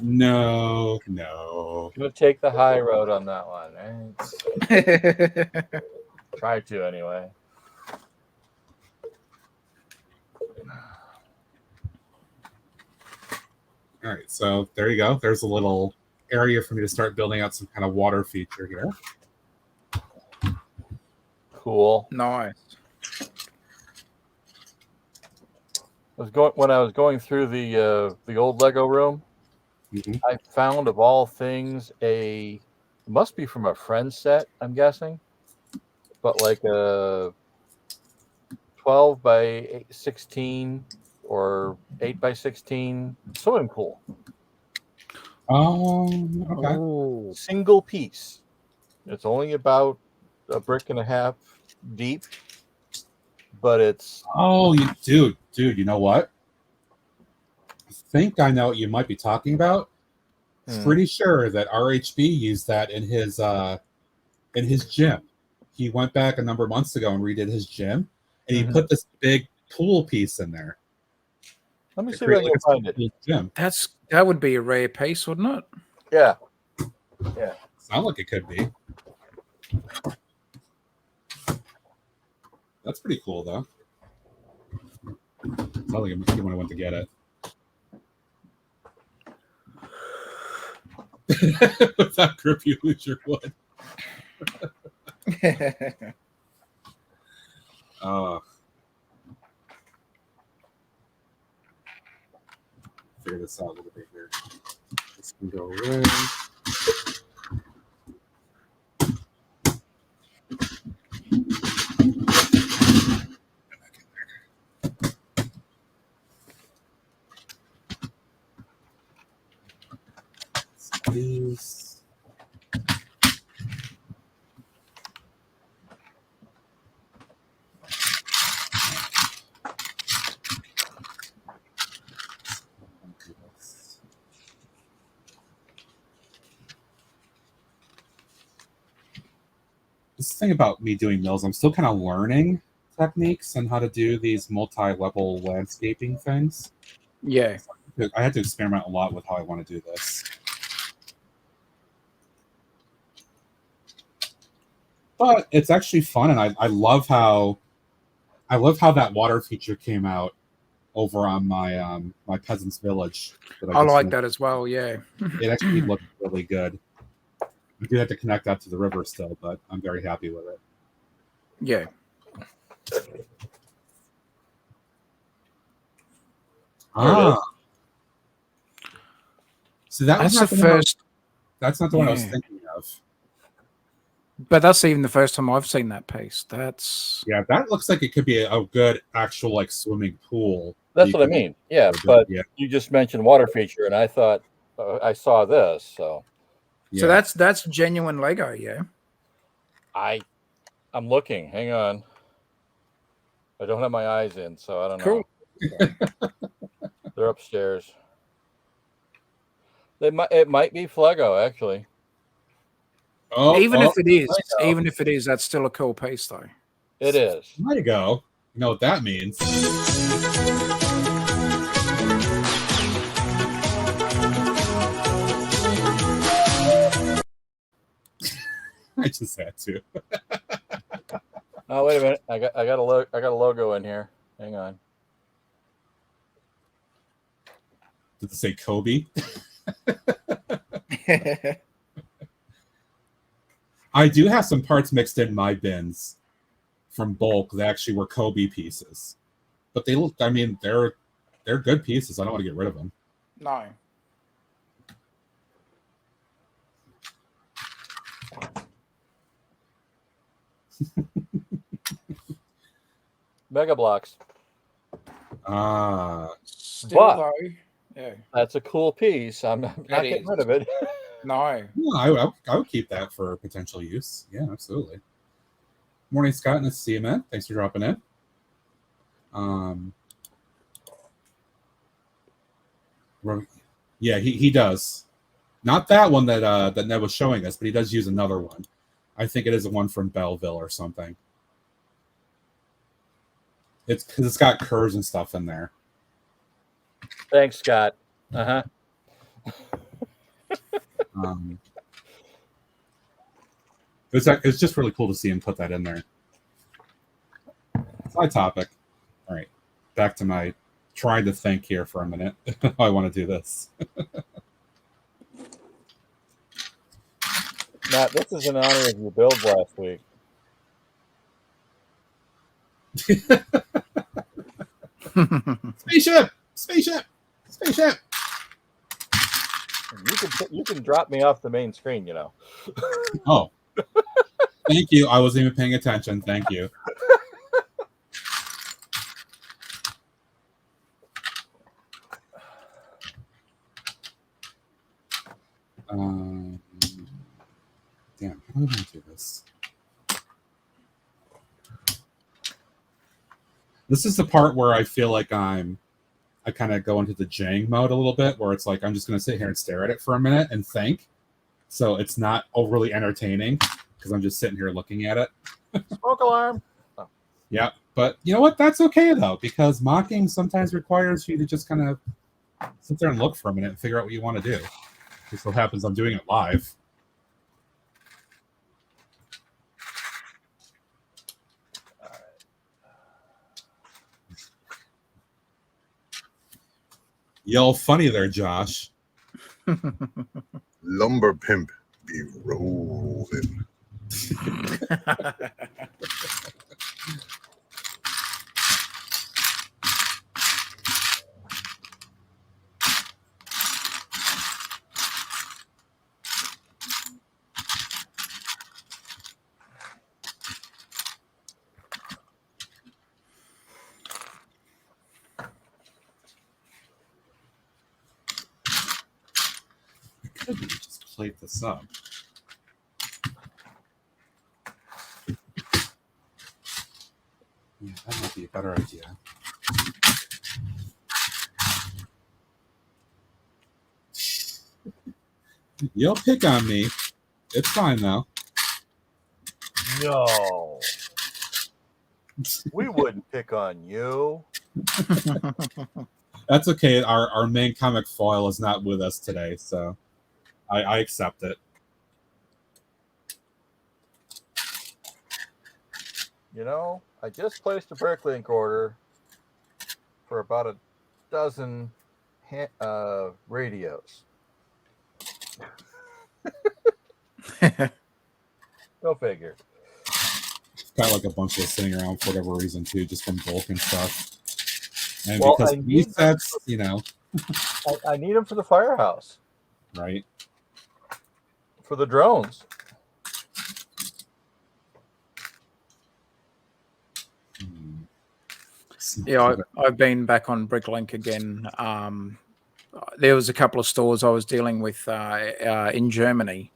No. I'm gonna take the high road on that one. Try to anyway. All right, so there you go. There's a little area for me to start building out some kind of water feature here. Cool. Nice. When I was going through the old Lego room, I found, of all things, it must be from a friend set, I'm guessing, but like a 12 by 16 or 8 by 16 swimming pool. Okay. Oh. Single piece. It's only about a brick and a half deep, but it's... Oh, dude, you know what? I think I know what you might be talking about. Pretty sure that RHB used that in his gym. He went back a number of months ago and redid his gym, and he put this big pool piece in there. Let me see if Create I like can a find it. cool gym. That would be a rare piece, wouldn't it? Yeah. Sound like it could be. That's pretty cool, though. Sounds like a good when I went to get it. Without grip, you lose your wood. Figure this out a little bit here. This can go away. These. This thing about me doing mills, I'm still kind of learning techniques and how to do these multi-level landscaping things. Yeah. I had to experiment a lot with how I want to do this. But it's actually fun, and I love how that water feature came out over on my my peasant's village. I like that as well. Yeah, it actually looked really good. We do have to connect that to the river still, but I'm very happy with it. Yeah. So that's the first. That's not the one I was thinking of. But that's even the first time I've seen that piece. That's that looks like it could be a good actual like swimming pool. That's what I mean. Yeah, but you just mentioned water feature, and I thought I saw this. So that's genuine Lego. Yeah. I'm looking. Hang on. I don't have my eyes in, so I don't know. Cool. They're upstairs. It might be Flego, actually. Even if it is, that's still a cool piece, though. It is. There you go. You know what that means. I just had to. Oh, wait a minute. I got a logo in here. Hang on. Did it say Kobe? I do have some parts mixed in my bins from bulk that actually were Kobe pieces, but they look. I mean, they're good pieces. I don't want to get rid of them. No. Mega Blocks. Still though, yeah. That's a cool piece. I'm not getting rid of it. No. Yeah, I would keep that for potential use. Yeah, absolutely. Morning, Scott. Nice to see you, man. Thanks for dropping in. Yeah, he does. Not that one that Ned was showing us, but he does use another one. I think it is the one from Belleville or something. It's because it's got curves and stuff in there. Thanks, Scott. It's just really cool to see him put that in there. Side topic. All right, back to my trying to think here for a minute. How I want to do this. Matt, this is in honor of your build last week. Spaceship. You can drop me off the main screen, you know. Oh, thank you. I wasn't even paying attention. Thank you. Damn, how do I do this? This is the part where I feel like I kind of go into the Jang mode a little bit, where it's like I'm just going to sit here and stare at it for a minute and think. So it's not overly entertaining because I'm just sitting here looking at it. Smoke alarm. Oh. Yeah, but you know what? That's okay though, because mocking sometimes requires you to just kind of sit there and look for a minute and figure out what you want to do. Just so happens I'm doing it live. Yell funny there, Josh. Lumber pimp be rolling. Could we just plate this up? Yeah, that might be a better idea. You'll pick on me. It's fine though. No. We wouldn't pick on you. That's okay. Our main comic foil is not with us today, so I accept it. You know, I just placed a Bricklink order for about a dozen radios. Go figure. Got like a bunch of sitting around for whatever reason too, just from bulk and stuff. And Well, because I these need them sets, you know, I need them for the firehouse, right? for the drones. Yeah, I've been back on Bricklink again. There was a couple of stores I was dealing with in Germany,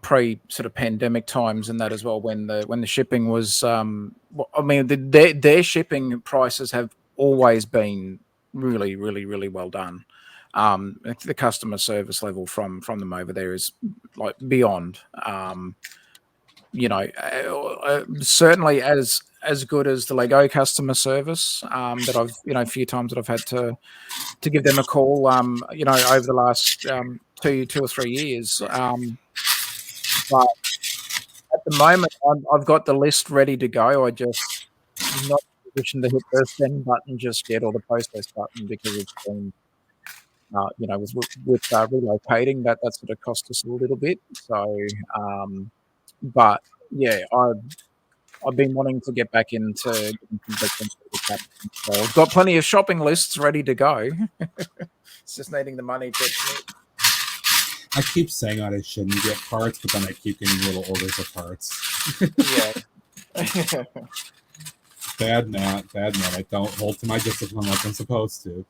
pre sort of pandemic times and that as well. When the shipping was, I mean, their shipping prices have always been really, really, really well done. The customer service level from them over there is like beyond. Certainly as good as the Lego customer service that I've a few times that I've had to give them a call over the last 2 or 3 years. But at the moment, I've got the list ready to go. I just am not in a position to hit the send button just yet or the process button because it's been with relocating that sort of cost us a little bit. So, but yeah, I've been wanting to get back into getting some Bricklink stuff. So I've got plenty of shopping lists ready to go. It's just needing the money to. I keep saying that I shouldn't get parts, but then I keep getting little orders of parts. Yeah. Bad Matt. I don't hold to my discipline like I'm supposed to.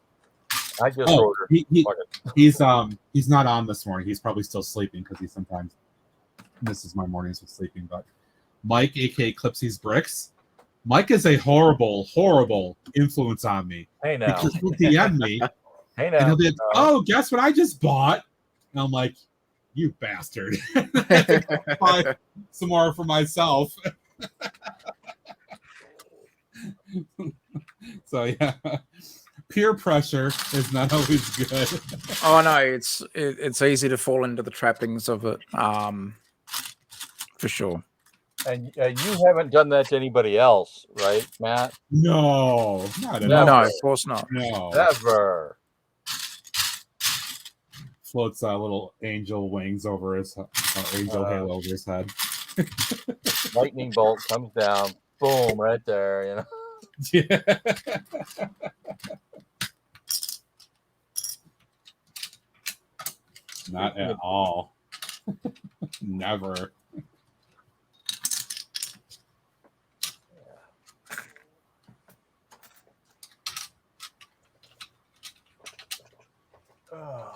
I just ordered. He's not on this morning. He's probably still sleeping because he sometimes misses my mornings with sleeping. But Mike, aka Clipsy's Bricks, Mike is a horrible, horrible influence on me. Hey now. Because he'll DM me. Hey now. And he'll be like, oh, guess what I just bought? And I'm like, you bastard. I'll buy some more for myself. So yeah. Peer pressure is not always good. Oh no, it's easy to fall into the trappings of it, for sure. And you haven't done that to anybody else, right, Matt? No, not at No, all. no, of course not. No. Never. Floats little angel wings over his angel halo over his head. Lightning bolt comes down, boom, right there. You know. Yeah. Not at all. Never. Oh.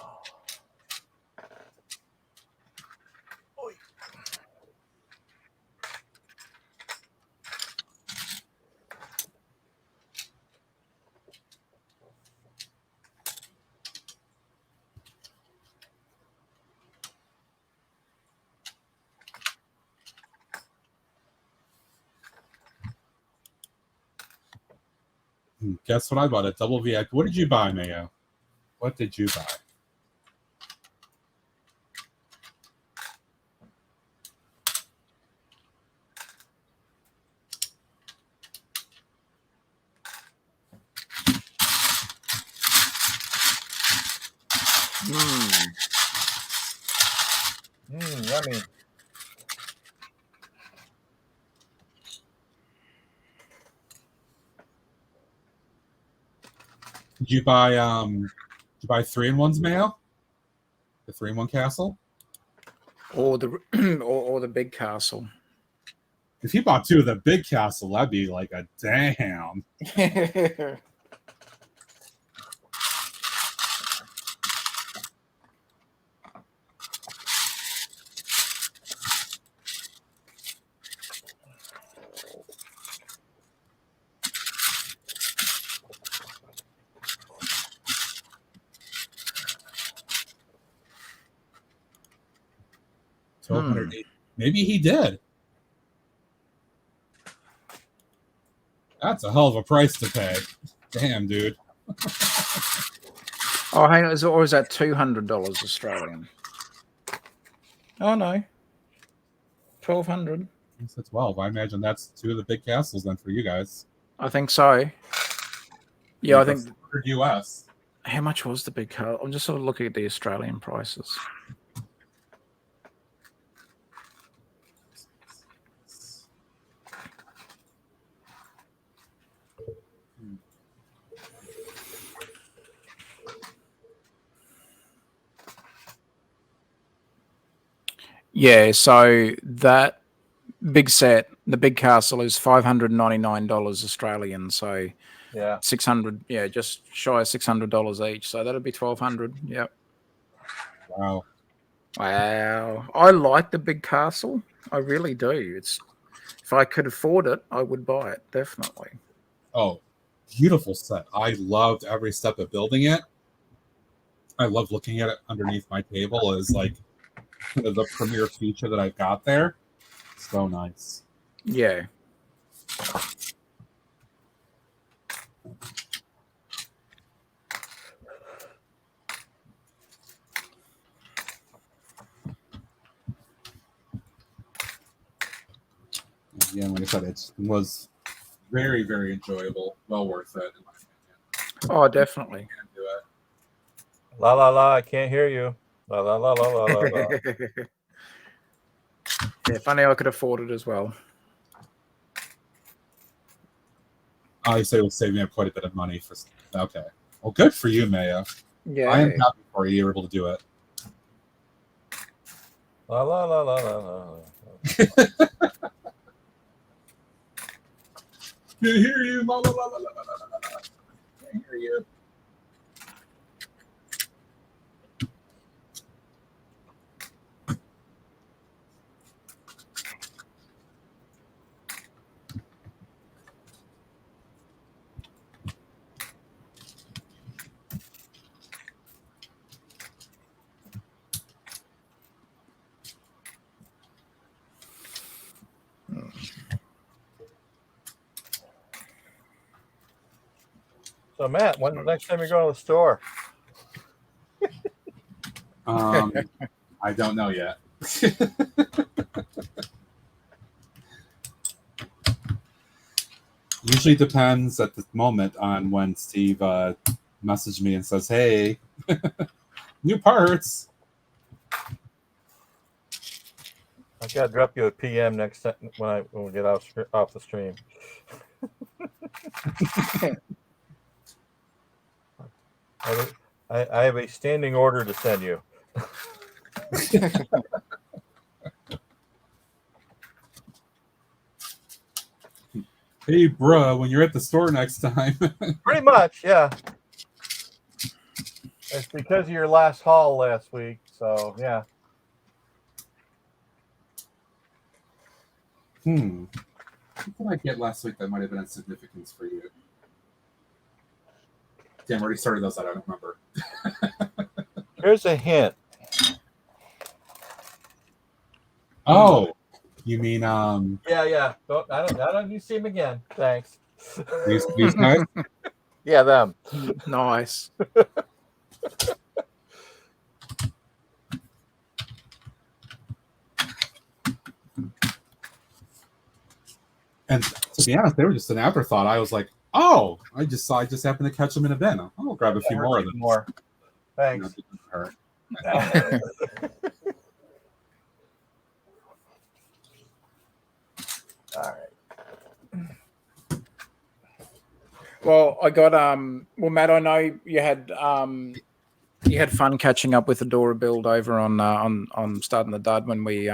Guess what I bought? A double VIP. What did you buy, Mayo? What did you buy? Yummy. Did you buy 3-in-1s, Mayo? The 3-in-1 castle? Or the or the big castle. If you bought 2 of the big castle, that'd be like a damn. Maybe he did. That's a hell of a price to pay. Damn, dude. Oh, hang on. Or is that $200 Australian? Oh, no. 1,200. It's 12. I imagine that's 2 of the big castles then for you guys. I think so. Yeah, I think. US. How much was the big car? I'm just sort of looking at the Australian prices. Yeah, so that big set, the big castle, is $599 Australian. So Yeah, 600. Yeah, just shy of $600 each. So that'd be 1,200. Yep. Wow. Wow. I like the big castle. I really do. It's if I could afford it, I would buy it, definitely. Oh, beautiful set. I loved every step of building it. I love looking at it underneath my table as like the premier feature that I've got there. So nice. Yeah. Yeah, like I said, it was very, very enjoyable. Well worth it, in my opinion. Oh, definitely. Can't do it. la la la. I can't hear you. La la la la la la. La. Yeah, if only I could afford it as well. I say it will save me quite a bit of money for. Okay, well, good for you, Maya. Yeah. I am happy for you. You're able to do it. La la la la la la. Can't hear you. La, la, la, la, la, la, la, la. Can't hear you. So Matt, when's the next time you go to the store? I don't know yet. Usually depends at the moment on when Steve messaged me and says, "Hey, new parts." I gotta drop you a PM next time when we get off the stream. I have a standing order to send you. Hey, bruh, when you're at the store next time. Pretty much, yeah. It's because of your last haul last week, so yeah. What did I get last week that might have been of significance for you? Damn, I already started those out. I don't remember. Here's a hint. Oh, you mean Yeah. I don't you see him again. Thanks. these guys? Yeah, them. Nice. And to be honest, they were just an afterthought. I was like, oh, I just happened to catch them in a bin. I'll grab a few more of them. More. Thanks. You know, All right. Well, I got well, Matt, I know you had fun catching up with Adora Build over on Starting the Dud when we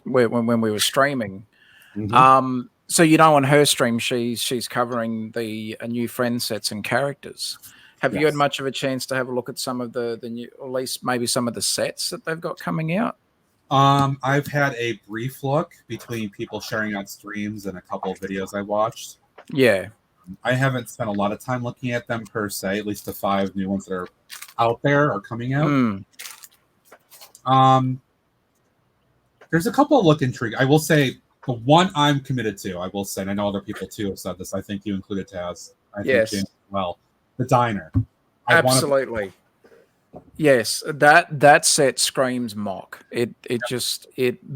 when we were streaming. Mhm. So you know, on her stream, she's covering the new friend sets and characters. Have you had Yes. much of a chance to have a look at some of the new, or at least maybe some of the sets that they've got coming out? I've had a brief look between people sharing out streams and a couple of videos I watched. Yeah. I haven't spent a lot of time looking at them per se, at least the 5 new ones that are out there are coming out. There's a couple of look intrigue. I will say the one I'm committed to, I will say, and I know other people too have said this. I think you included Taz. I Yes. think James as well. The diner. Absolutely. Yes, that set screams mock. It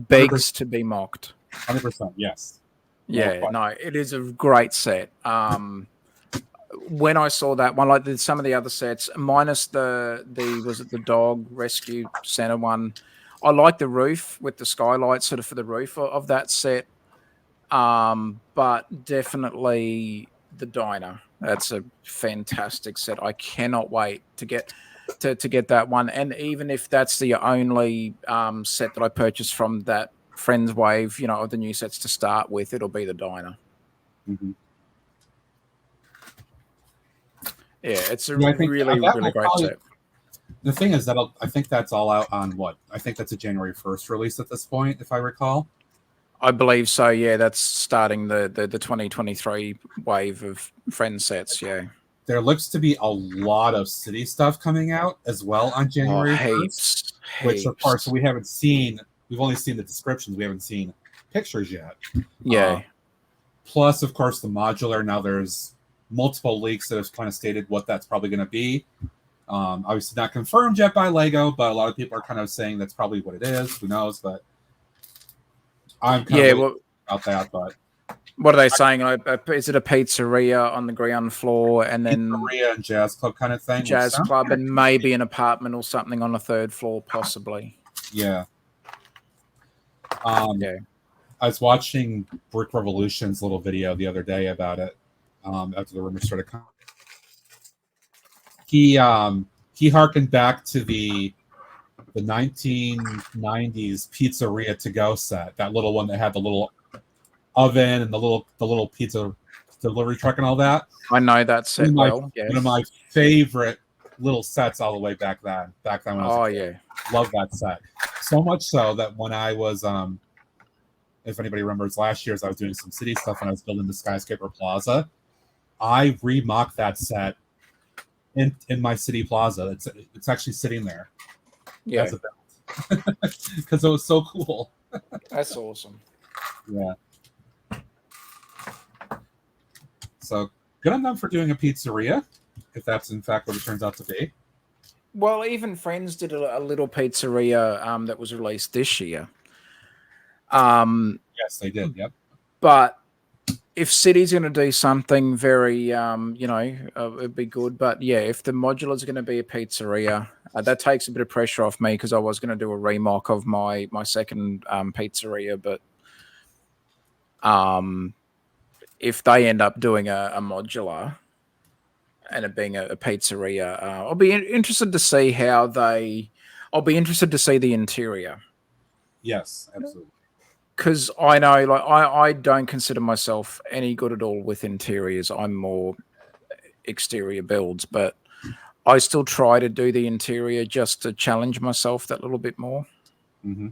begs to be mocked. 100%. Yes. Yeah, no, it is a great set. When I saw that one, like some of the other sets, minus the was it the dog rescue center one, I like the roof with the skylight sort of for the roof of that set. But definitely the diner. That's a fantastic set. I cannot wait to get that one. And even if that's the only set that I purchased from that Friends wave, you know, of the new sets to start with, it'll be the diner. Mm-hmm. Yeah, it's a Yeah, I think really great set. The thing is that I think that's all out on what? I think that's a January 1st release at this point, if I recall. I believe so. Yeah, that's starting the 2023 wave of Friends sets. Yeah, there looks to be a lot of city stuff coming out as well on January 1st, which of course we haven't seen. We've only seen the descriptions. We haven't seen pictures yet. Yeah. Plus, of course, the modular. Now there's multiple leaks that have kind of stated what that's probably going to be. Obviously not confirmed yet by Lego, but a lot of people are kind of saying that's probably what it is. Who knows? But I'm kind of about that. But what are they saying? Is it a pizzeria on the ground floor and then pizzeria and jazz club kind of thing? Jazz club and maybe an apartment or something on the 3rd floor, possibly. Yeah. I was watching Brick Revolution's little video the other day about it. After the rumors started coming, he harkened back to the 1990s pizzeria to go set, that little one that had the little oven and the little pizza delivery truck and all that. I know that set well. Yes. One of my favorite little sets all the way back then. When I was a kid. Love that set so much so that when I was if anybody remembers last year, as I was doing some city stuff and I was building the Skyscraper Plaza, I remocked that set in my city plaza. It's actually sitting there. Yeah, because it was so cool. That's awesome. Yeah. So good on them for doing a pizzeria, if that's in fact what it turns out to be. Well, even Friends did a little pizzeria that was released this year. Yes, they did. Yep. But if City's going to do something very, it'd be good. But yeah, if the modular is going to be a pizzeria, that takes a bit of pressure off me because I was going to do a remock of my second pizzeria. But if they end up doing a modular and it being a pizzeria, I'll be interested to see how they. I'll be interested to see the interior. Yes, absolutely. Because I know, like, I don't consider myself any good at all with interiors. I'm more exterior builds, but I still try to do the interior just to challenge myself that little bit more. Mm-hmm.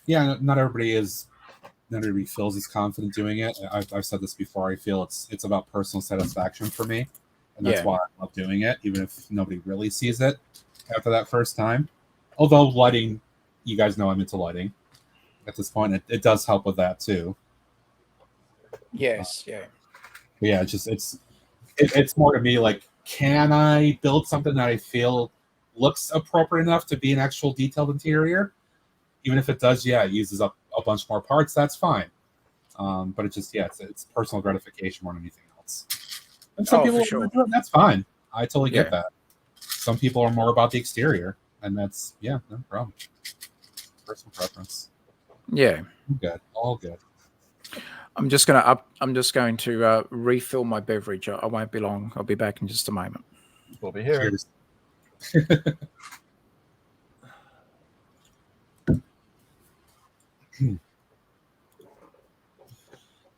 Yeah, not everybody feels as confident doing it. I've said this before. I feel it's about personal satisfaction for me, and that's why I love doing it, even if nobody really sees it after that first time. Although lighting, you guys know I'm into lighting at this point. It does help with that too. Yes, yeah. Yeah, it's more to me like, can I build something that I feel looks appropriate enough to be an actual detailed interior? Even if it does, it uses up a bunch more parts, that's fine. But it's just, it's personal gratification more than anything else. And some people for want to sure. do it, that's fine. I totally get Yeah. that. Some people are more about the exterior, and that's, no problem. Personal preference. Yeah. Good. All good. I'm just going to refill my beverage. I won't be long. I'll be back in just a moment. We'll be here. Cheers.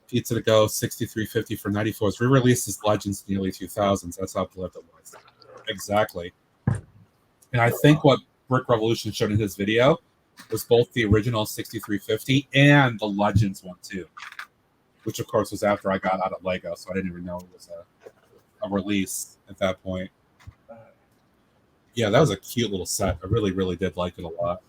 Pizza to go, $63.50 for 94. It's re-released as Legends in the early 2000s. That's how beloved it was. Exactly. And I think what Brick Revolution showed in his video was both the original 6350 and the Legends one too, which of course was after I got out of Lego, so I didn't even know it was a release at that point. Yeah, that was a cute little set. I really, really did like it a lot.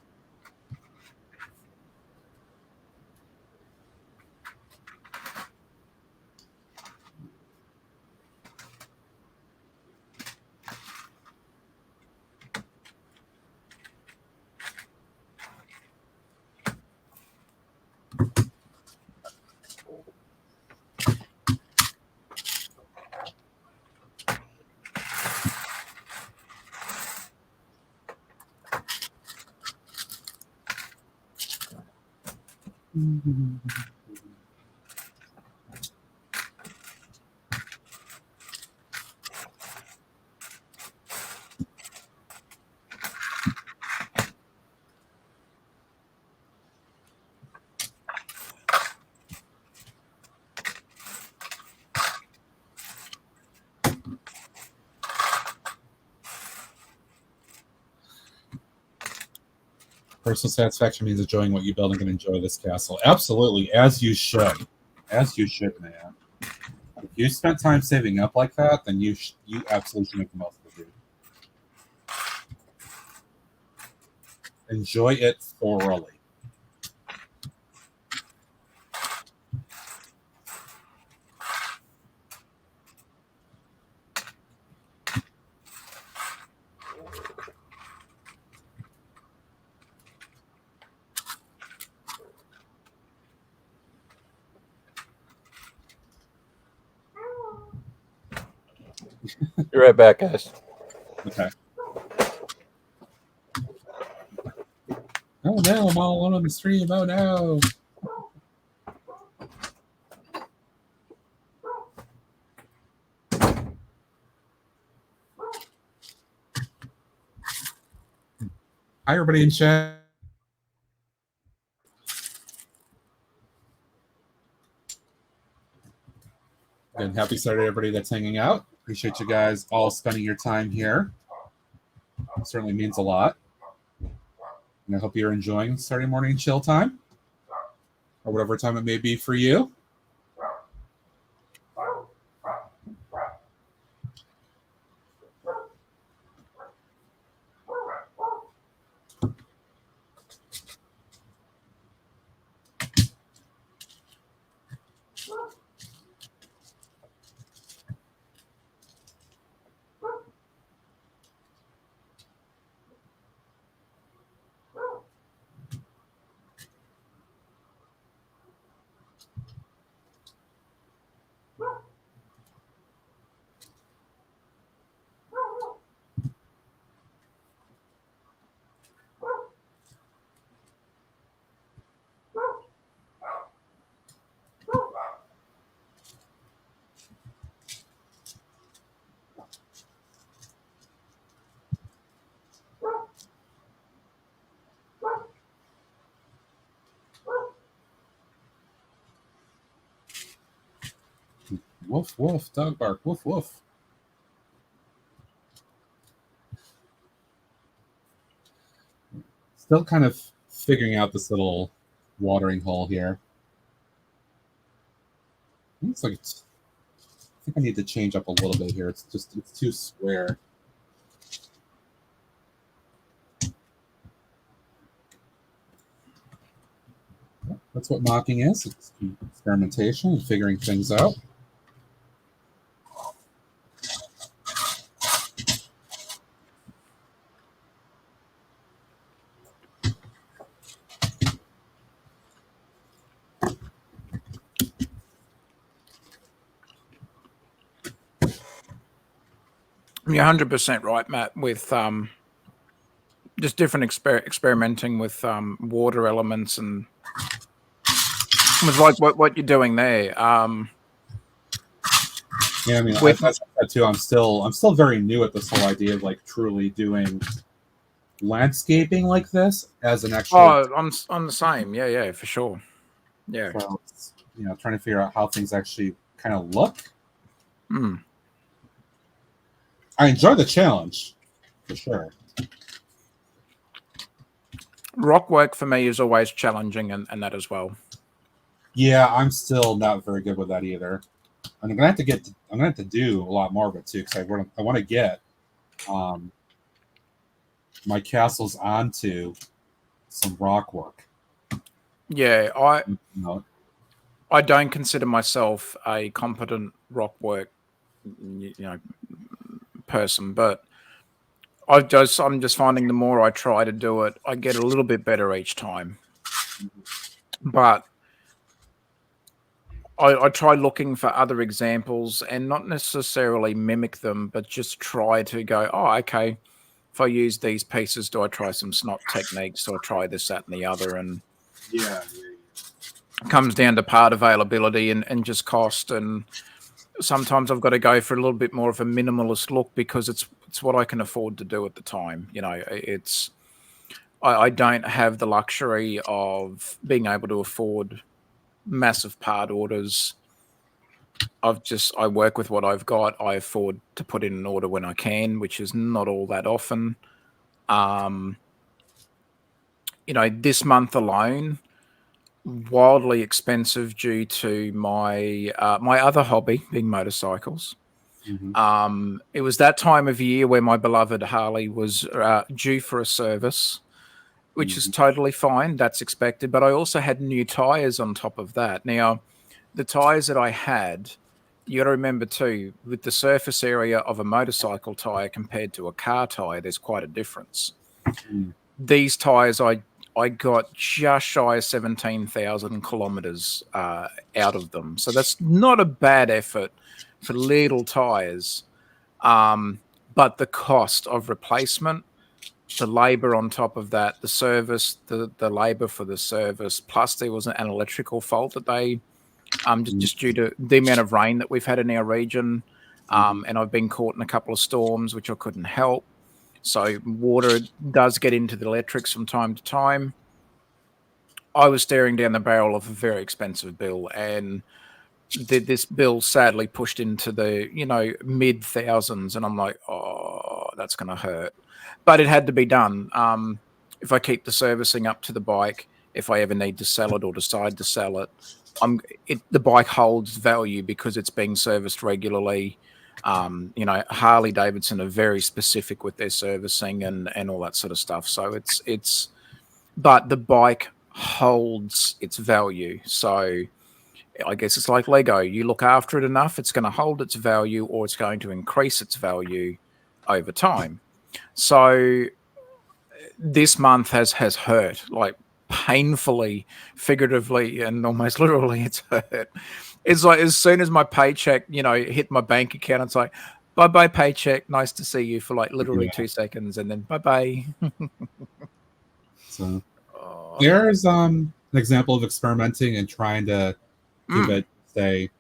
Personal satisfaction means enjoying what you build and can enjoy this castle. Absolutely, as you should. As you should, man. If you spent time saving up like that, then you absolutely should make the most of it. Enjoy it thoroughly. Be right back, guys. Okay. Oh no, I'm all alone on the stream. Oh no. Hi, everybody in chat. Again, happy Saturday, everybody that's hanging out. Appreciate you guys all spending your time here. It certainly means a lot. And I hope you're enjoying Saturday morning chill time, or whatever time it may be for you. Woof, woof, dog bark, woof, woof. Still kind of figuring out this little watering hole here. Looks like it's, I think I need to change up a little bit here. It's too square. That's what mocking is. It's experimentation and figuring things out. You're 100% right, Matt, with just different experimenting with water elements and with like what you're doing there. Yeah, I mean, With- that's that too. I'm still very new at this whole idea of like truly doing landscaping like this as an actual. Oh, I'm the same. Yeah, for sure. Yeah. So it's, trying to figure out how things actually kind of look. I enjoy the challenge, for sure. Rock work for me is always challenging, and that as well. Yeah, I'm still not very good with that either. And I'm gonna have to do a lot more of it too, because I want to get my castles onto some rock work. Yeah, I don't consider myself a competent rock work, person, but I'm just finding the more I try to do it, I get a little bit better each time. But I try looking for other examples and not necessarily mimic them, but just try to go, oh, okay, if I use these pieces, do I try some snot techniques? Do I try this, that, and the other? And Yeah. it comes down to part availability and just cost. And sometimes I've got to go for a little bit more of a minimalist look because it's what I can afford to do at the time. I don't have the luxury of being able to afford massive part orders. I work with what I've got. I afford to put in an order when I can, which is not all that often. This month alone, wildly expensive due to my my other hobby being motorcycles. Mm-hmm. It was that time of year where my beloved Harley was due for a service, which is totally fine. That's expected. But I also had new tires on top of that. Now, the tires that I had, you got to remember too, with the surface area of a motorcycle tire compared to a car tire, there's quite a difference. These tires I got just shy of 17,000 kilometers out of them. So that's not a bad effort for little tires. But the cost of replacement, the labor on top of that, the service, the labor for the service, plus there was an electrical fault that they, just due to the amount of rain that we've had in our region. And I've been caught in a couple of storms, which I couldn't help. So water does get into the electrics from time to time. I was staring down the barrel of a very expensive bill, and this bill sadly pushed into the mid thousands, and I'm like, oh, that's going to hurt. But it had to be done. If I keep the servicing up to the bike, if I ever need to sell it or decide to sell it, the bike holds value because it's being serviced regularly. Harley Davidson are very specific with their servicing and all that sort of stuff. So but the bike holds its value. So I guess it's like Lego. You look after it enough, it's going to hold its value, or it's going to increase its value over time. So this month has hurt, like painfully, figuratively, and almost literally. It's hurt. It's like as soon as my paycheck, hit my bank account, it's like, bye-bye paycheck. Nice to see you for like literally 2 seconds, and then bye-bye. So there's an example of experimenting and trying to give it a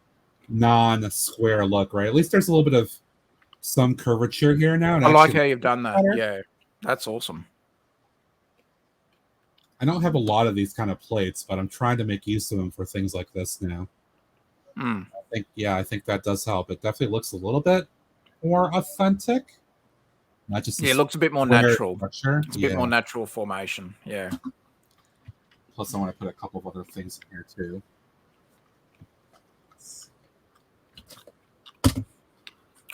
non-square look, right? At least there's a little bit of some curvature here now. And I like how you've done that. Better. Yeah, that's awesome. I don't have a lot of these kind of plates, but I'm trying to make use of them for things like this now. I think that does help. It definitely looks a little bit more authentic. Not just it looks a bit more natural. Structure. It's a bit more natural formation. Yeah. Plus, I want to put a couple of other things in here too.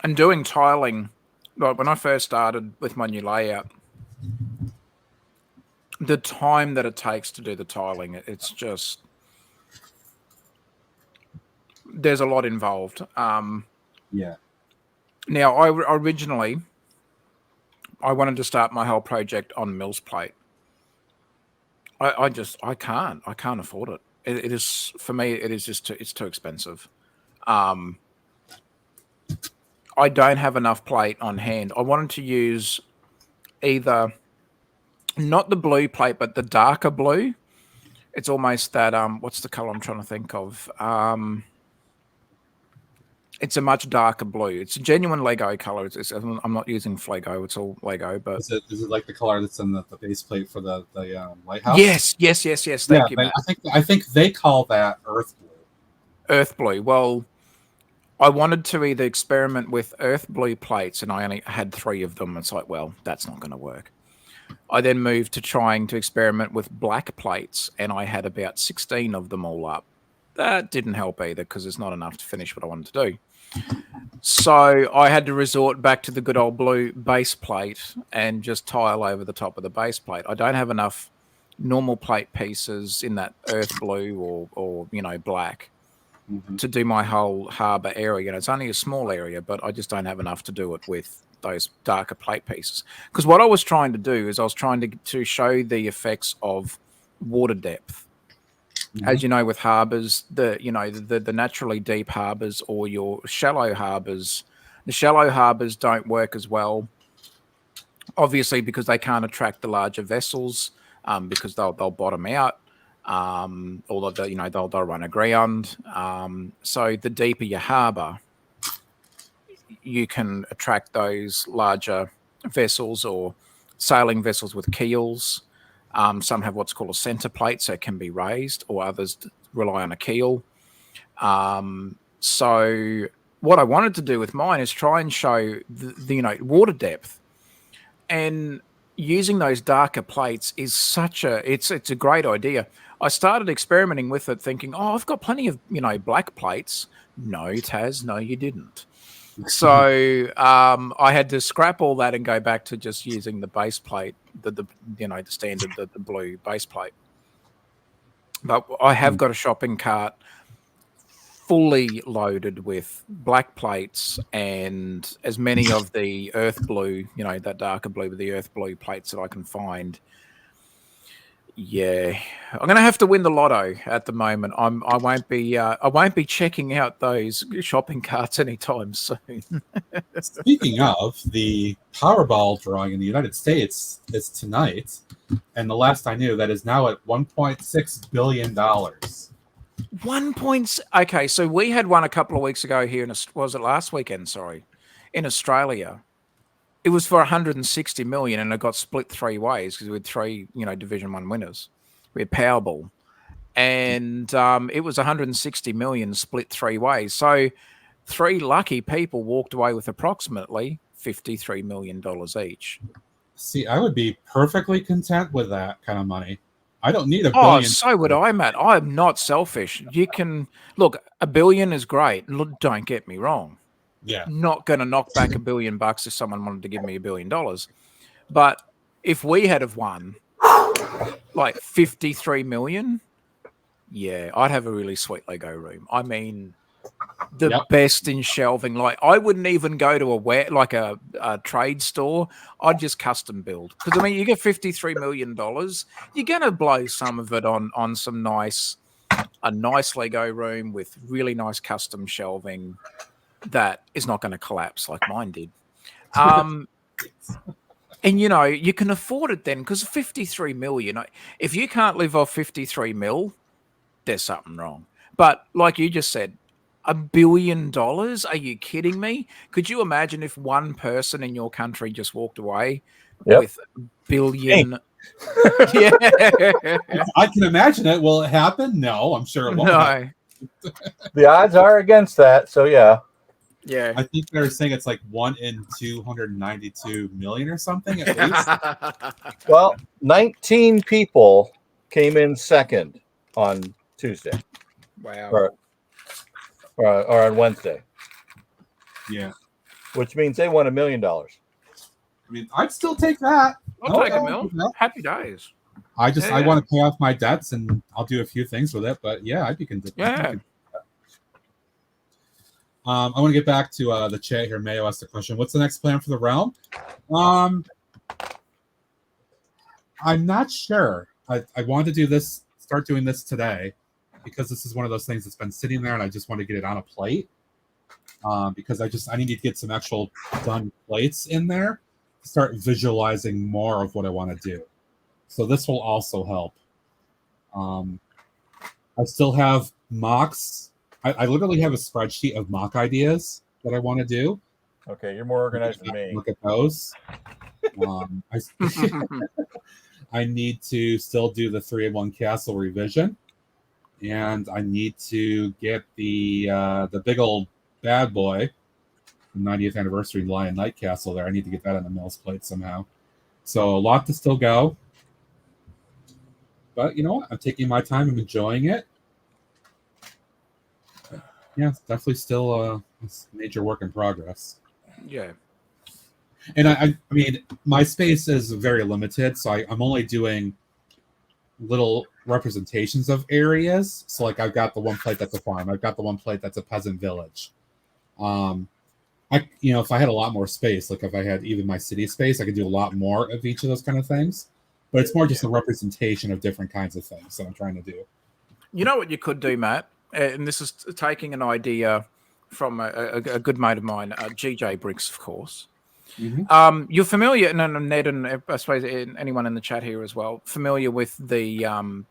And doing tiling, like when I first started with my new layout, the time that it takes to do the tiling, it's just there's a lot involved. Yeah. Now, I originally wanted to start my whole project on Mills plate. I can't afford it. It is, for me, it is just it's too expensive. I don't have enough plate on hand. I wanted to use either not the blue plate, but the darker blue. It's almost that what's the color I'm trying to think of? It's a much darker blue. It's a genuine Lego color. I'm not using Flago. It's all Lego. But is it like the color that's in the base plate for the lighthouse? Yes. Thank you, Matt. I think they call that earth blue. Earth blue. Well, I wanted to either experiment with earth blue plates, and I only had 3 of them. It's like, well, that's not going to work. I then moved to trying to experiment with black plates, and I had about 16 of them all up. That didn't help either because it's not enough to finish what I wanted to do. So I had to resort back to the good old blue base plate and just tile over the top of the base plate. I don't have enough normal plate pieces in that earth blue or black to do my whole harbour area. It's only a small area, but I just don't have enough to do it with those darker plate pieces. Because what I was trying to do is I was trying to show the effects of water depth. As you know, with harbours, the naturally deep harbours or your shallow harbours, the shallow harbours don't work as well, obviously, because they can't attract the larger vessels, because they'll bottom out, or they'll run aground. So the deeper your harbour, you can attract those larger vessels or sailing vessels with keels. Some have what's called a center plate, so it can be raised, or others rely on a keel. So what I wanted to do with mine is try and show the water depth, and using those darker plates is it's a great idea. I started experimenting with it, thinking, I've got plenty of black plates. No, Taz, no, you didn't. So I had to scrap all that and go back to just using the base plate, the standard, the blue base plate. But I have got a shopping cart fully loaded with black plates and as many of the earth blue, that darker blue with the earth blue plates that I can find. Yeah, I'm going to have to win the lotto at the moment. I won't be checking out those shopping carts anytime soon. Speaking of, the Powerball drawing in the United States is tonight, and the last I knew, that is now at $1.6 billion. Okay, so we had one a couple of weeks ago here was it last weekend? Sorry, in Australia. It was for 160 million, and it got split 3 ways because we had 3, Division 1 winners. We had Powerball, and it was 160 million split 3 ways. So 3 lucky people walked away with approximately $53 million each. See, I would be perfectly content with that kind of money. I don't need $1 billion. Oh, so would I, Matt. I'm not selfish. You can look, $1 billion is great. Look, don't get me wrong. Yeah, not going to knock back $1 billion if someone wanted to give me $1 billion. But if we had have won like 53 million, yeah, I'd have a really sweet Lego room. I mean, the best in shelving. Like, I wouldn't even go to a trade store. I'd just custom build. Because, I mean, you get $53 million, you're going to blow some of it on a nice Lego room with really nice custom shelving that is not going to collapse like mine did. And, you can afford it then, because 53 million, if you can't live off 53 mil, there's something wrong. But like you just said, $1 billion? Are you kidding me? Could you imagine if one person in your country just walked away with $1 billion? Yeah. I can imagine it. Will it happen? No, I'm sure it won't. No. The odds are against that, so yeah. Yeah, I think they're saying it's like 1 in 292 million or something at least. Well, 19 people came in second on Tuesday. Wow. Or on Wednesday. Yeah. Which means they won $1 million. I mean, I'd still take that. I'll take $1 million. Happy days. I want to pay off my debts, and I'll do a few things with it, but yeah, I'd be content. Yeah. I want to pay off my debts, and I'll do a few things with it, but yeah, I'd be content. Yeah, I think they're saying it's like 1 in 292 million or something at least. Yeah. I just want to pay off my debts, and I'll do a few things with it, but yeah, I'd be content. Yeah. I want to get back to the chat here. Mayo asked the question, what's the next plan for the realm? I'm not sure. I wanted to do this, start doing this today, because this is one of those things that's been sitting there and I just want to get it on a plate. Because I need to get some actual done plates in there to start visualizing more of what I want to do. So this will also help. I still have mocks. I literally have a spreadsheet of mock ideas that I want to do. Okay, you're more organized than me. Look at those. I need to still do the 3-in-1 castle revision, and I need to get the big old bad boy, the 90th anniversary Lion Knight Castle there. I need to get that on the Mills plate somehow. So a lot to still go. But you know what? I'm taking my time. I'm enjoying it. But yeah, it's definitely still a major work in progress. Yeah. And I mean, my space is very limited, so I'm only doing little representations of areas. So like I've got the one plate that's a farm. I've got the one plate that's a peasant village. If I had a lot more space, like if I had even my city space, I could do a lot more of each of those kind of things. But it's more just a representation of different kinds of things that I'm trying to do. You know what you could do, Matt? And this is taking an idea from a good mate of mine, GJ Bricks, of course. Mm-hmm. You're familiar, and Ned, and I suppose anyone in the chat here as well, familiar with the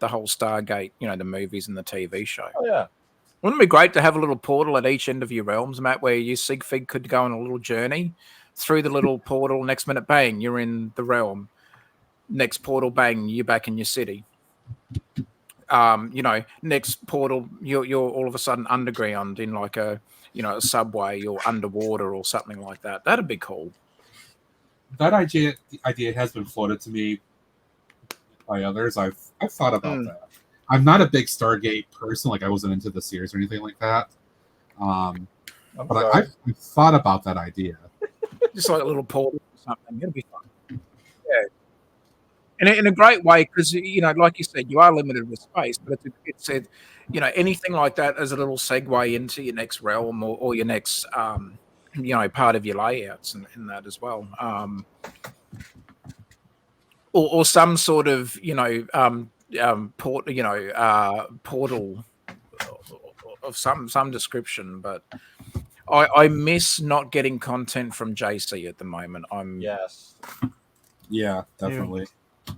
whole Stargate, the movies and the TV show. Oh yeah. Wouldn't it be great to have a little portal at each end of your realms, Matt, where your Sigfig could go on a little journey through the little portal? Next minute, bang, you're in the realm. Next portal, bang, you're back in your city. Next portal, you're all of a sudden underground in like a subway or underwater or something like that. That'd be cool. That idea has been floated to me by others. I've thought about that. I'm not a big Stargate person. Like I wasn't into the series or anything like that. But I've thought about that idea. Just like a little portal or something. It'll be fun. Yeah. And in a great way, because like you said, you are limited with space, but it's anything like that as a little segue into your next realm or your next part of your layouts and that as well, or some sort of portal of some description. But I miss not getting content from JC at the moment. Yeah, definitely.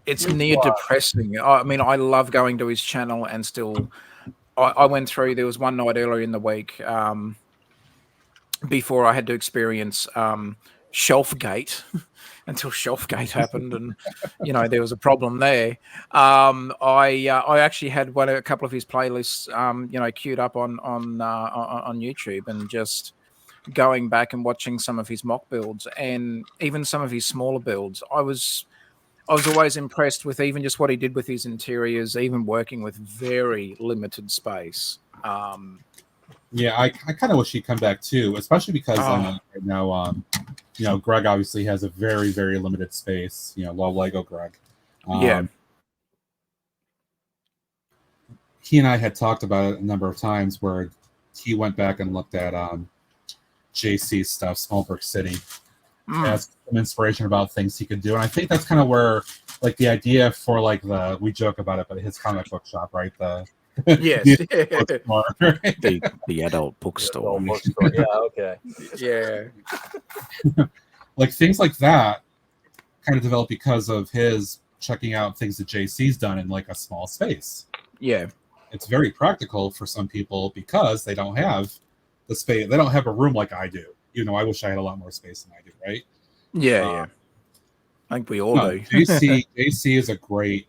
It's near depressing. I mean, I love going to his channel and still. I went through. There was one night earlier in the week. Before I had to experience Shelfgate until Shelfgate happened, and there was a problem there. I actually had a couple of his playlists queued up on YouTube, and just going back and watching some of his mock builds and even some of his smaller builds. I was always impressed with even just what he did with his interiors, even working with very limited space. Yeah, I kind of wish he'd come back too, especially because right now, Greg obviously has a very, very limited space. Low Lego Greg. Yeah. He and I had talked about it a number of times where he went back and looked at JC's stuff, Small Brick City, as some inspiration about things he could do. And I think that's kind of where, like, the idea for we joke about it, but his comic book shop, right? Yes. the adult bookstore. Yeah, okay. Yeah. Like things like that kind of developed because of his checking out things that JC's done in like a small space. Yeah. It's very practical for some people because they don't have the space. They don't have a room like I do. I wish I had a lot more space than I do, right? Yeah. I think we all do. JC is a great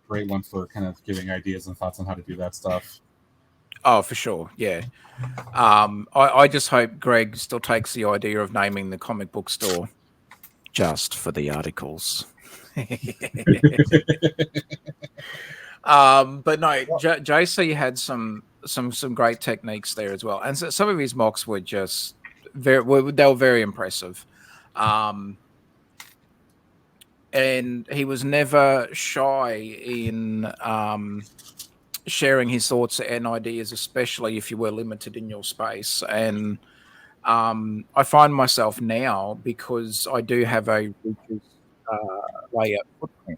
one for kind of giving ideas and thoughts on how to do that stuff. Oh, for sure. Yeah. I just hope Greg still takes the idea of naming the comic book store just for the articles. But no, JC had some great techniques there as well, and so some of his mocks were just they were very impressive. And he was never shy in sharing his thoughts and ideas, especially if you were limited in your space. And I find myself now, because I do have a reduced layout footprint,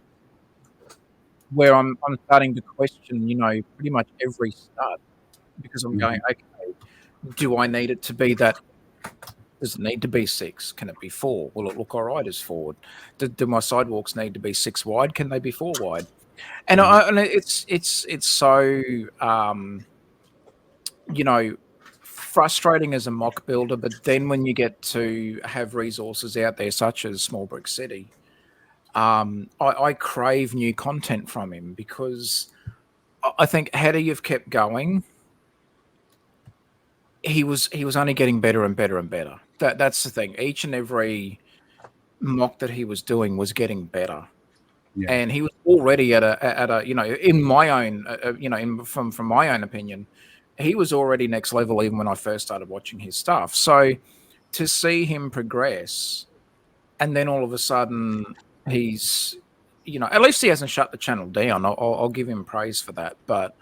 where I'm starting to question, pretty much every stud, because I'm going, okay, do I need it to be that? Does it need to be 6? Can it be 4? Will it look all right as 4? Do my sidewalks need to be 6 wide? Can they be 4 wide? And and it's so frustrating as a mock builder, but then when you get to have resources out there such as Small Brick City, I crave new content from him, because I think had he have kept going, he was only getting better and better and better. That's the thing. Each and every mock that he was doing was getting better. Yeah. And he was already at a in my own from my own opinion, he was already next level even when I first started watching his stuff. So to see him progress, and then all of a sudden he's at least he hasn't shut the channel down. I'll give him praise for that. But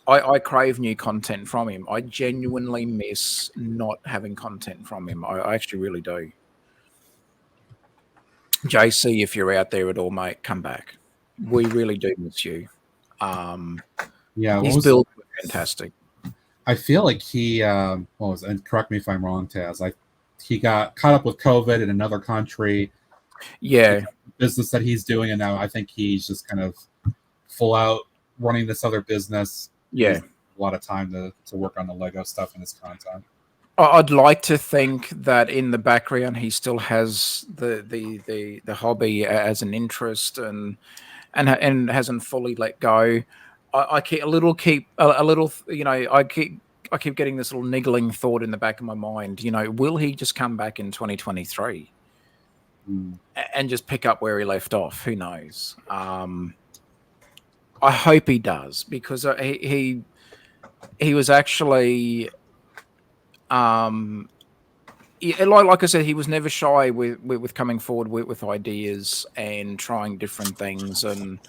I crave new content from him. I genuinely miss not having content from him. I actually really do. JC, if you're out there at all, mate, come back. We really do miss you. Yeah, His builds were fantastic. I feel like he, and correct me if I'm wrong, Taz. He got caught up with COVID in another country. Yeah, business that he's doing, and now I think he's just kind of full out running this other business. Yeah, a lot of time to work on the Lego stuff and his content. I'd like to think that in the background he still has the hobby as an interest, and hasn't fully let go. I keep I keep getting this little niggling thought in the back of my mind. Will he just come back in 2023 and just pick up where he left off? Who knows? I hope he does, because he was actually like I said, he was never shy with coming forward with ideas and trying different things, and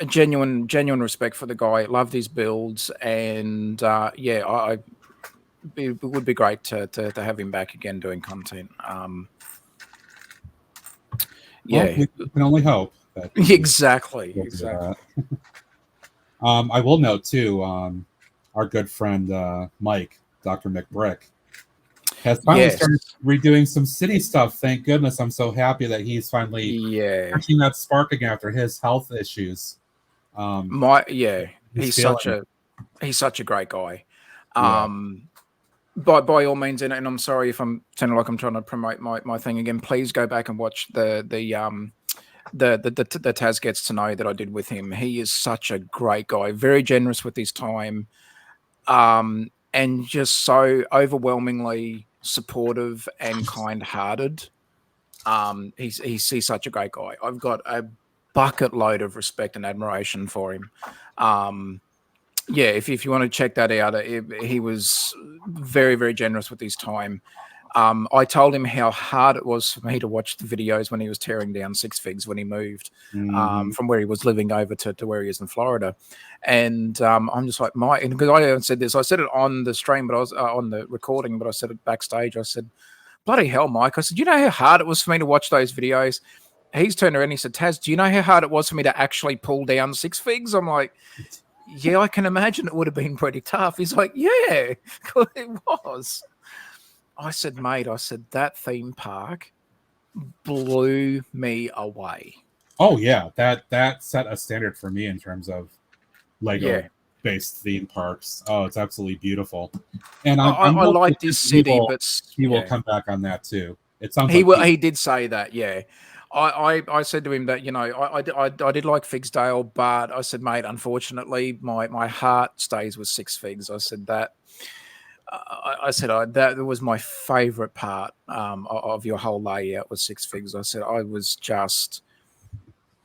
a genuine respect for the guy. Loved his builds, and it would be great to have him back again doing content. We can only hope that exactly. I will note too, our good friend Mike, Dr. McBrick, has finally started redoing some city stuff. Thank goodness. I'm so happy that he's finally catching that spark again after his health issues. He's such a great guy. By all means, and I'm sorry if I'm sounding like I'm trying to promote my thing again. Please go back and watch the Taz Gets to Know that I did with him. He is such a great guy, very generous with his time, and just so overwhelmingly supportive and kind-hearted. He's such a great guy. I've got a bucket load of respect and admiration for him. If you want to check that out, he was very, very generous with his time. I told him how hard it was for me to watch the videos when he was tearing down Six Figs when he moved from where he was living over to where he is in Florida. And I'm just like, Mike, because I haven't said this. I said it on the stream, but I was on the recording, but I said it backstage. I said, bloody hell, Mike. I said, you know how hard it was for me to watch those videos? He's turned around and he said, Taz, do you know how hard it was for me to actually pull down Six Figs? I'm like, yeah, I can imagine it would have been pretty tough. He's like, yeah, it was. I said, mate, that theme park blew me away. Oh, yeah. That set a standard for me in terms of Lego-based theme parks. Oh, it's absolutely beautiful. And I like this city, but he will come back on that too. It sounds he did say that, yeah. I said to him that, I did like Figsdale, but I said, mate, unfortunately, my heart stays with Six Figs. I said that. That was my favorite part of your whole layout was Six Figs. I said I was just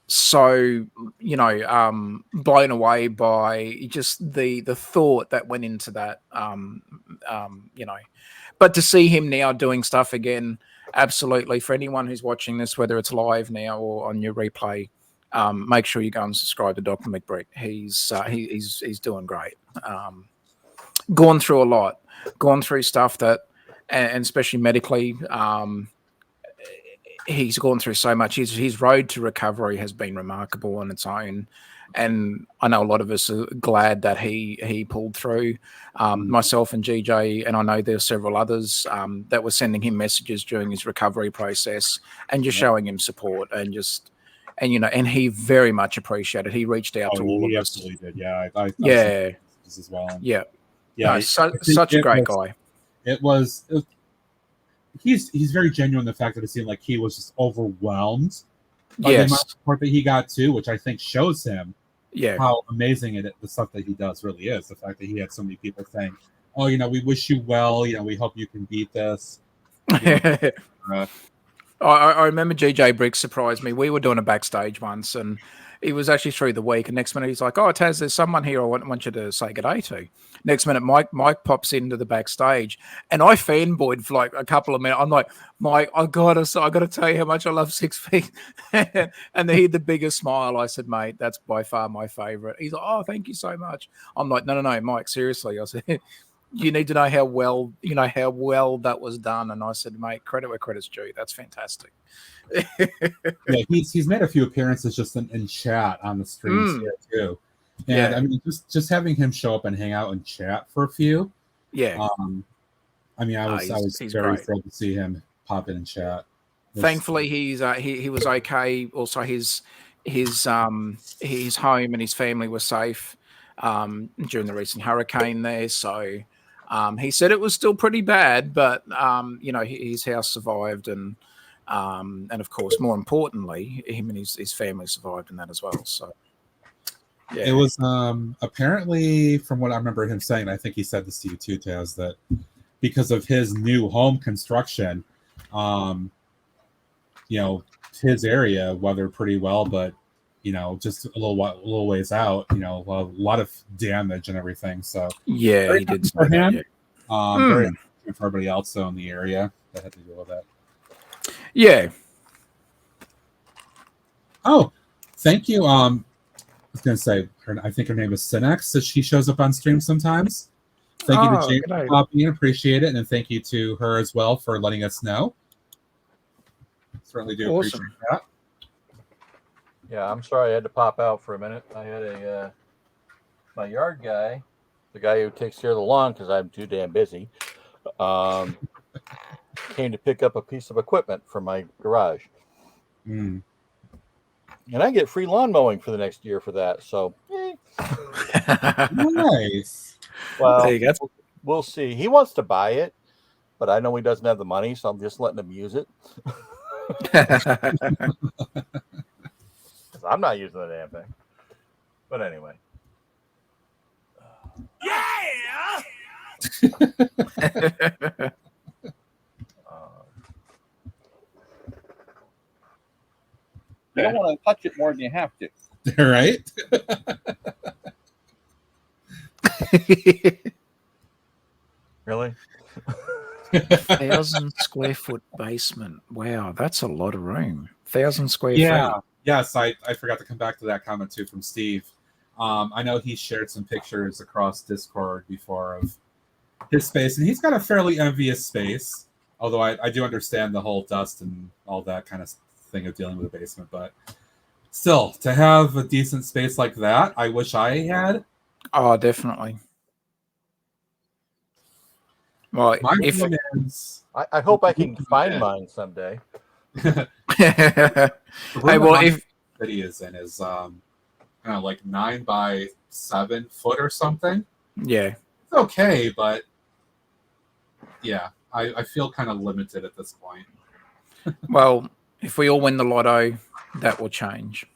so blown away by just the thought that went into that. But to see him now doing stuff again, absolutely. For anyone who's watching this, whether it's live now or on your replay, make sure you go and subscribe to Dr. McBrick. He's doing great. Gone through a lot, gone through stuff that, and especially medically, he's gone through so much. His road to recovery has been remarkable on its own. And I know a lot of us are glad that he pulled through. Myself and GJ, and I know there's several others that were sending him messages during his recovery process and just showing him support and and he very much appreciated. He reached out to all of us. He absolutely did. Yeah, I as well. Yeah, yeah. No, such a great guy. He's very genuine in the fact that it seemed like he was just overwhelmed by the amount of support that he got too, which I think shows him how amazing the stuff that he does really is. The fact that he had so many people saying, "Oh, we wish you well. We hope you can beat this." I remember GJ Briggs surprised me. We were doing a backstage once, and he was actually through the week. And next minute, he's like, "Oh, Taz, there's someone here I want you to say good day to." Next minute, Mike pops into the backstage, and I fanboyed for like a couple of minutes. I'm like, "Mike, I gotta tell you how much I love 6 Feet." And he had the biggest smile. I said, "Mate, that's by far my favorite." He's like, "Oh, thank you so much." I'm like, "No, Mike, seriously." I said, "You need to know how well that was done." And I said, "Mate, credit where credit's due. That's fantastic." Yeah, he's made a few appearances just in chat on the streams here too. And I mean, just having him show up and hang out and chat for a few. Yeah. I mean, I was very thrilled to see him pop in and chat. Thankfully, he was okay. Also, his home and his family were safe during the recent hurricane there. So he said it was still pretty bad, but his house survived, and of course, more importantly, him and his family survived in that as well. So. Yeah. It was apparently, from what I remember him saying, I think he said this to you too, Taz, that because of his new home construction, his area weathered pretty well, but just a little ways out, a lot of damage and everything. So yeah, he did for him. Very for everybody else though in the area that had to deal with that. Yeah. Oh, thank you. I was going to say, I think her name is Sinex, so she shows up on stream sometimes. Thank you to James for popping in. Appreciate it. And thank you to her as well for letting us know. Certainly do appreciate that. Yeah, I'm sorry I had to pop out for a minute. I had my yard guy, the guy who takes care of the lawn because I'm too damn busy, came to pick up a piece of equipment from my garage. And I get free lawn mowing for the next year for that. So, nice. Well, we'll see. He wants to buy it, but I know he doesn't have the money, so I'm just letting him use it. I'm not using the damn thing. But anyway. Yeah! You don't want to touch it more than you have to. Right? Really? 1,000 square foot basement. Wow, that's a lot of room. 1,000 square feet. Yes, I forgot to come back to that comment too from Steve. I know he shared some pictures across Discord before of his space, and he's got a fairly envious space. Although I do understand the whole dust and all that kind of thing of dealing with a basement, but still, to have a decent space like that, I wish I had. Oh, definitely. Well, I hope I can find mine someday. Hey, well, if that he is in is kind of like 9 by 7 foot or something. Yeah, it's okay, but yeah, I feel kind of limited at this point. Well, if we all win the lotto, that will change.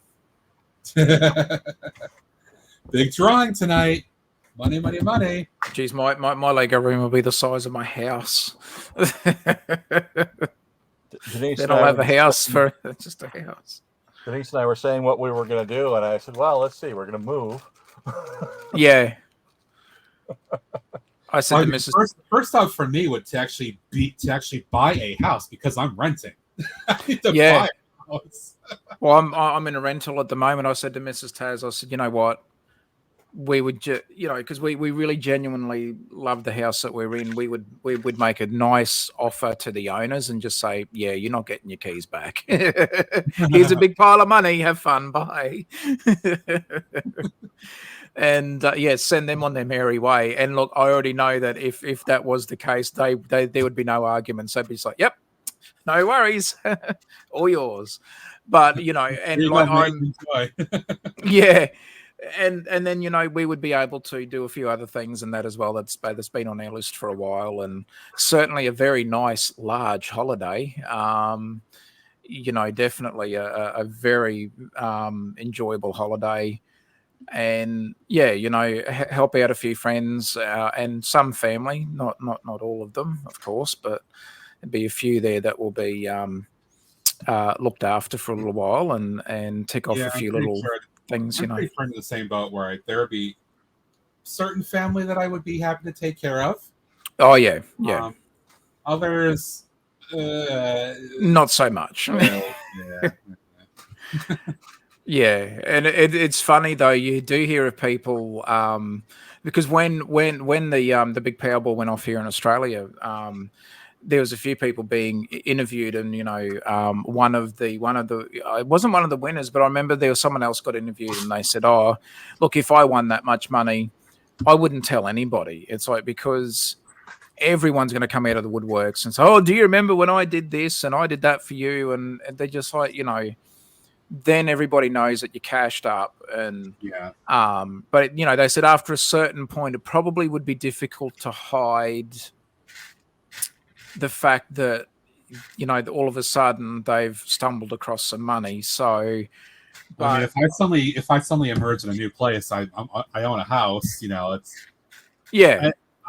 Big drawing tonight. Money, money, money. Geez, my Lego room will be the size of my house. Then I'll have a house for just a house. Denise and I were saying what we were going to do, and I said, well, let's see, we're going to move. Yeah. I said to Mrs. First off for me would to actually buy a house because I'm renting. I need to Yeah. buy. house. Well, I'm in a rental at the moment. I said to Mrs. Taz, I said, you know what? We would, because we really genuinely love the house that we're in. We would make a nice offer to the owners and just say, yeah, you're not getting your keys back. Here's a big pile of money. Have fun. Bye. And send them on their merry way. And look, I already know that if that was the case, there would be no arguments. They'd be like, yep, no worries, all yours. But and like yeah. And then we would be able to do a few other things and that as well. That's been on our list for a while, and certainly a very nice large holiday. Definitely a very enjoyable holiday, and help out a few friends and some family. Not all of them, of course, but there'd be a few there that will be looked after for a little while and tick off a few little things. I'm pretty in the same boat where there would be certain family that I would be happy to take care of. Oh yeah. Others, not so much. Yeah. Yeah, and it's funny though. You do hear of people because when the big Powerball went off here in Australia, there was a few people being interviewed, and one of the it wasn't one of the winners, but I remember there was someone else got interviewed, and they said, "Oh, look, if I won that much money, I wouldn't tell anybody." It's like, because everyone's going to come out of the woodworks and say, "Oh, do you remember when I did this and I did that for you?" And they're just like, then everybody knows that you cashed up, and but they said after a certain point, it probably would be difficult to hide the fact that all of a sudden they've stumbled across some money. So, but I mean, if I suddenly emerge in a new place, I own a house. It's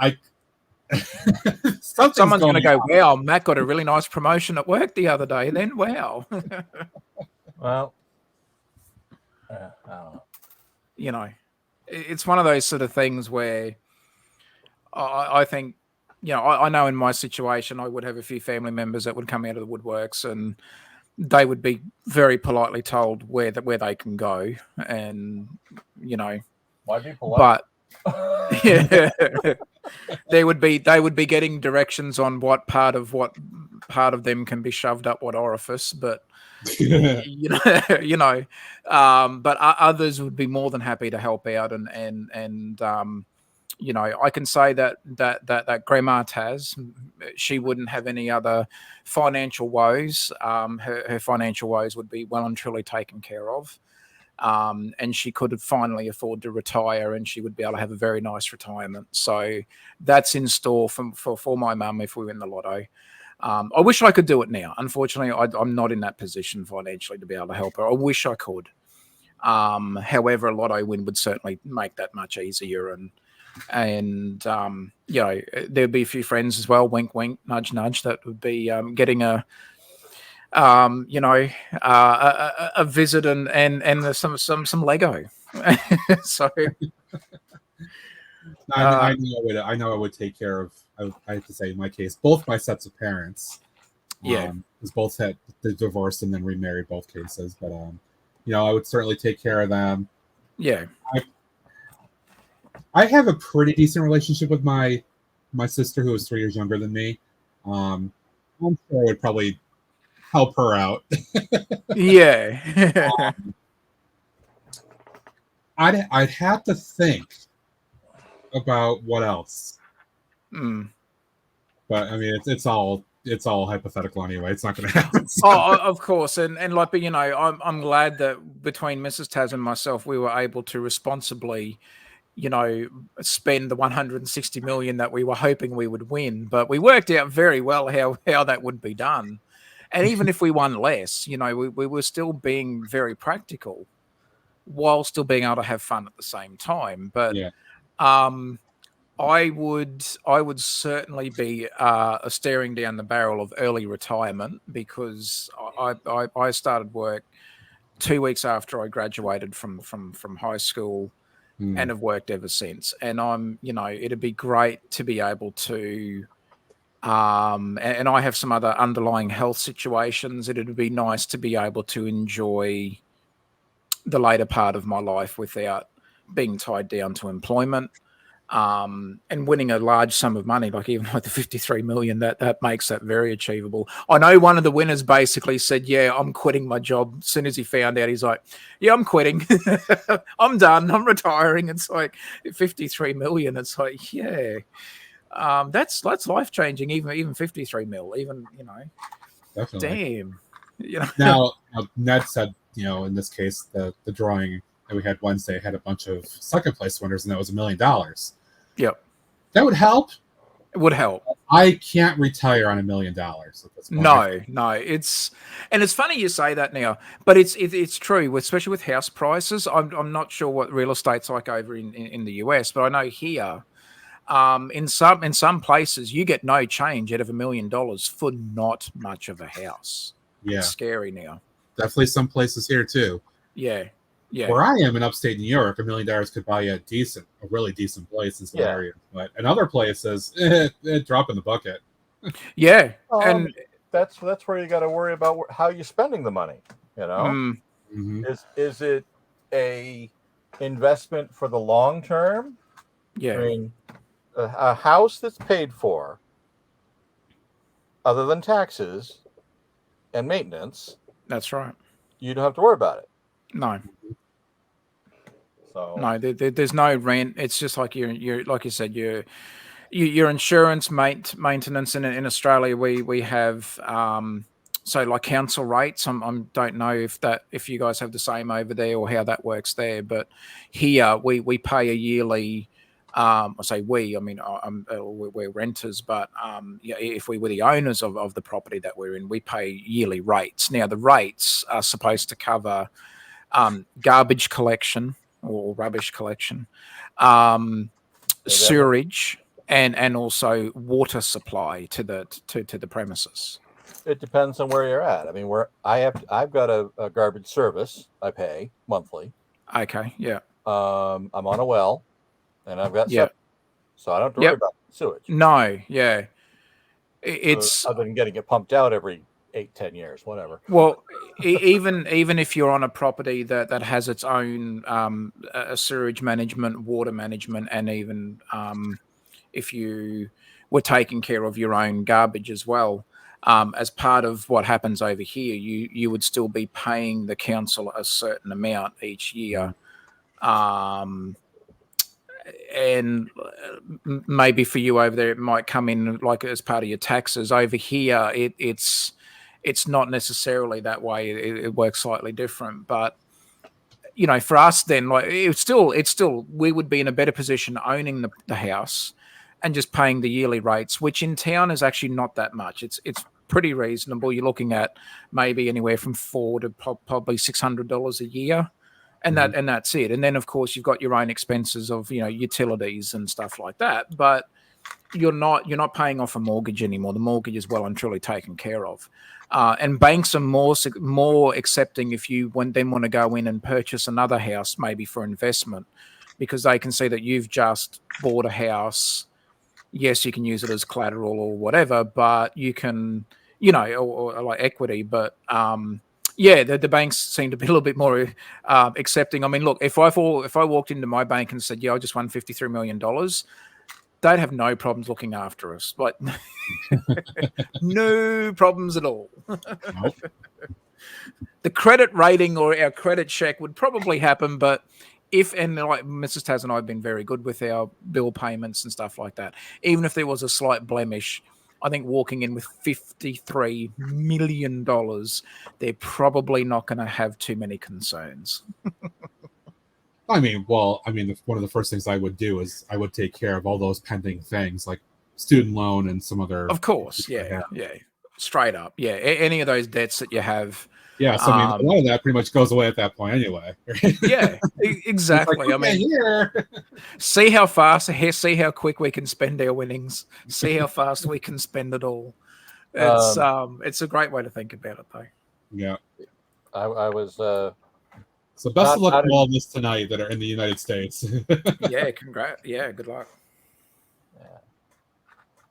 I someone's going to go, "Wow, Matt got a really nice promotion at work the other day." Then, wow. Well, I don't know. It's one of those sort of things where I think. I know in my situation, I would have a few family members that would come out of the woodworks, and they would be very politely told where they can go, and Why be polite? But yeah, they would be getting directions on what part of them can be shoved up what orifice, but but others would be more than happy to help out, and I can say that Grandma Taz, she wouldn't have any other financial woes. Her financial woes would be well and truly taken care of. And she could finally afford to retire, and she would be able to have a very nice retirement. So that's in store for my mum if we win the lotto. I wish I could do it now. Unfortunately, I'm not in that position financially to be able to help her. I wish I could. However, a lotto win would certainly make that much easier, and there'd be a few friends as well, wink wink, nudge nudge, that would be getting a visit and some Lego. So I know I would take care of, I have to say in my case, both my sets of parents. Because both had divorced and then remarried, both cases, but I would certainly take care of them. I have a pretty decent relationship with my sister, who is 3 years younger than me. I'm sure I would probably help her out. I'd have to think about what else. But I mean, it's all hypothetical anyway. It's not going to happen. So. Oh, of course, and like, but I'm glad that between Mrs. Taz and myself, we were able to responsibly, spend the 160 million that we were hoping we would win. But we worked out very well how that would be done. And even if we won less, we were still being very practical while still being able to have fun at the same time. But I would certainly be staring down the barrel of early retirement, because I started work 2 weeks after I graduated from high school, and have worked ever since. And it'd be great to be able to And I have some other underlying health situations. It'd be nice to be able to enjoy the later part of my life without being tied down to employment. And winning a large sum of money, like even like the 53 million, that makes that very achievable. I know one of the winners basically said, yeah, I'm quitting my job. As soon as he found out, he's like, yeah, I'm quitting. I'm done. I'm retiring. It's like 53 million. It's like, yeah, that's life changing. Even 53 mil, even, Definitely. damn, Now, Ned said, in this case, the drawing that we had Wednesday had a bunch of second place winners, and that was $1 million. Yep. That would help. It would help. I can't retire on $1 million at this point. No. It's funny you say that now, but it's true, especially with house prices. I'm not sure what real estate's like over in the US, but I know here, in some places you get no change out of $1 million for not much of a house. Yeah, it's scary now. Definitely some places here too. Yeah. Where I am in upstate New York, $1 million could buy you a really decent place in some areas. But in other places, drop in the bucket. Yeah, and that's where you got to worry about how you're spending the money. Mm-hmm. Is it a investment for the long term? Yeah, I mean, a house that's paid for, other than taxes and maintenance. That's right. You don't have to worry about it. No. So no, there's no rent. It's just like you're like you said, your insurance maintenance in Australia. We have so like council rates. I don't know if you guys have the same over there or how that works there, but here we pay a yearly. I say we. I mean, we're renters, but if we were the owners of the property that we're in, we pay yearly rates. Now the rates are supposed to cover garbage collection or rubbish collection, sewerage, and also water supply to the premises. It depends on where you're at. I mean, I've got a garbage service I pay monthly. Okay, yeah. I'm on a well, and I've got septic, so I don't have to worry about sewage. No, yeah. It's other than getting it pumped out every 8-10 years, whatever. Well, even if you're on a property that has its own sewage management, water management, and even if you were taking care of your own garbage as well, as part of what happens over here, you would still be paying the council a certain amount each year. And maybe for you over there, it might come in like as part of your taxes. Over here, it's not necessarily that way. It works slightly different, but for us, then like it's still we would be in a better position owning the house and just paying the yearly rates, which in town is actually not that much. It's pretty reasonable. You're looking at maybe anywhere from $400 to probably $600 a year. And that's it. And then of course you've got your own expenses of utilities and stuff like that. But you're not paying off a mortgage anymore. The mortgage is well and truly taken care of. And banks are more accepting if you then want to go in and purchase another house, maybe for investment, because they can see that you've just bought a house. Yes, you can use it as collateral or whatever, but you can, or like equity. But the banks seem to be a little bit more accepting. I mean, look, if I walked into my bank and said, "Yeah, I just won $53 million," they'd have no problems looking after us. Like, no problems at all. Nope. The credit rating or our credit check would probably happen, but like Mrs. Taz and I have been very good with our bill payments and stuff like that. Even if there was a slight blemish, I think walking in with $53 million, they're probably not going to have too many concerns. One of the first things I would do is I would take care of all those pending things like student loan and some other. Of course, yeah, straight up, yeah. Any of those debts that you have. Yeah, so a lot of that pretty much goes away at that point anyway. Yeah, exactly. Like, here. See how fast, see how quick we can spend our winnings. See how fast we can spend it all. It's a great way to think about it, though. Yeah, I was. So best of luck to all of us tonight that are in the United States. Yeah, congrats. Yeah, good luck.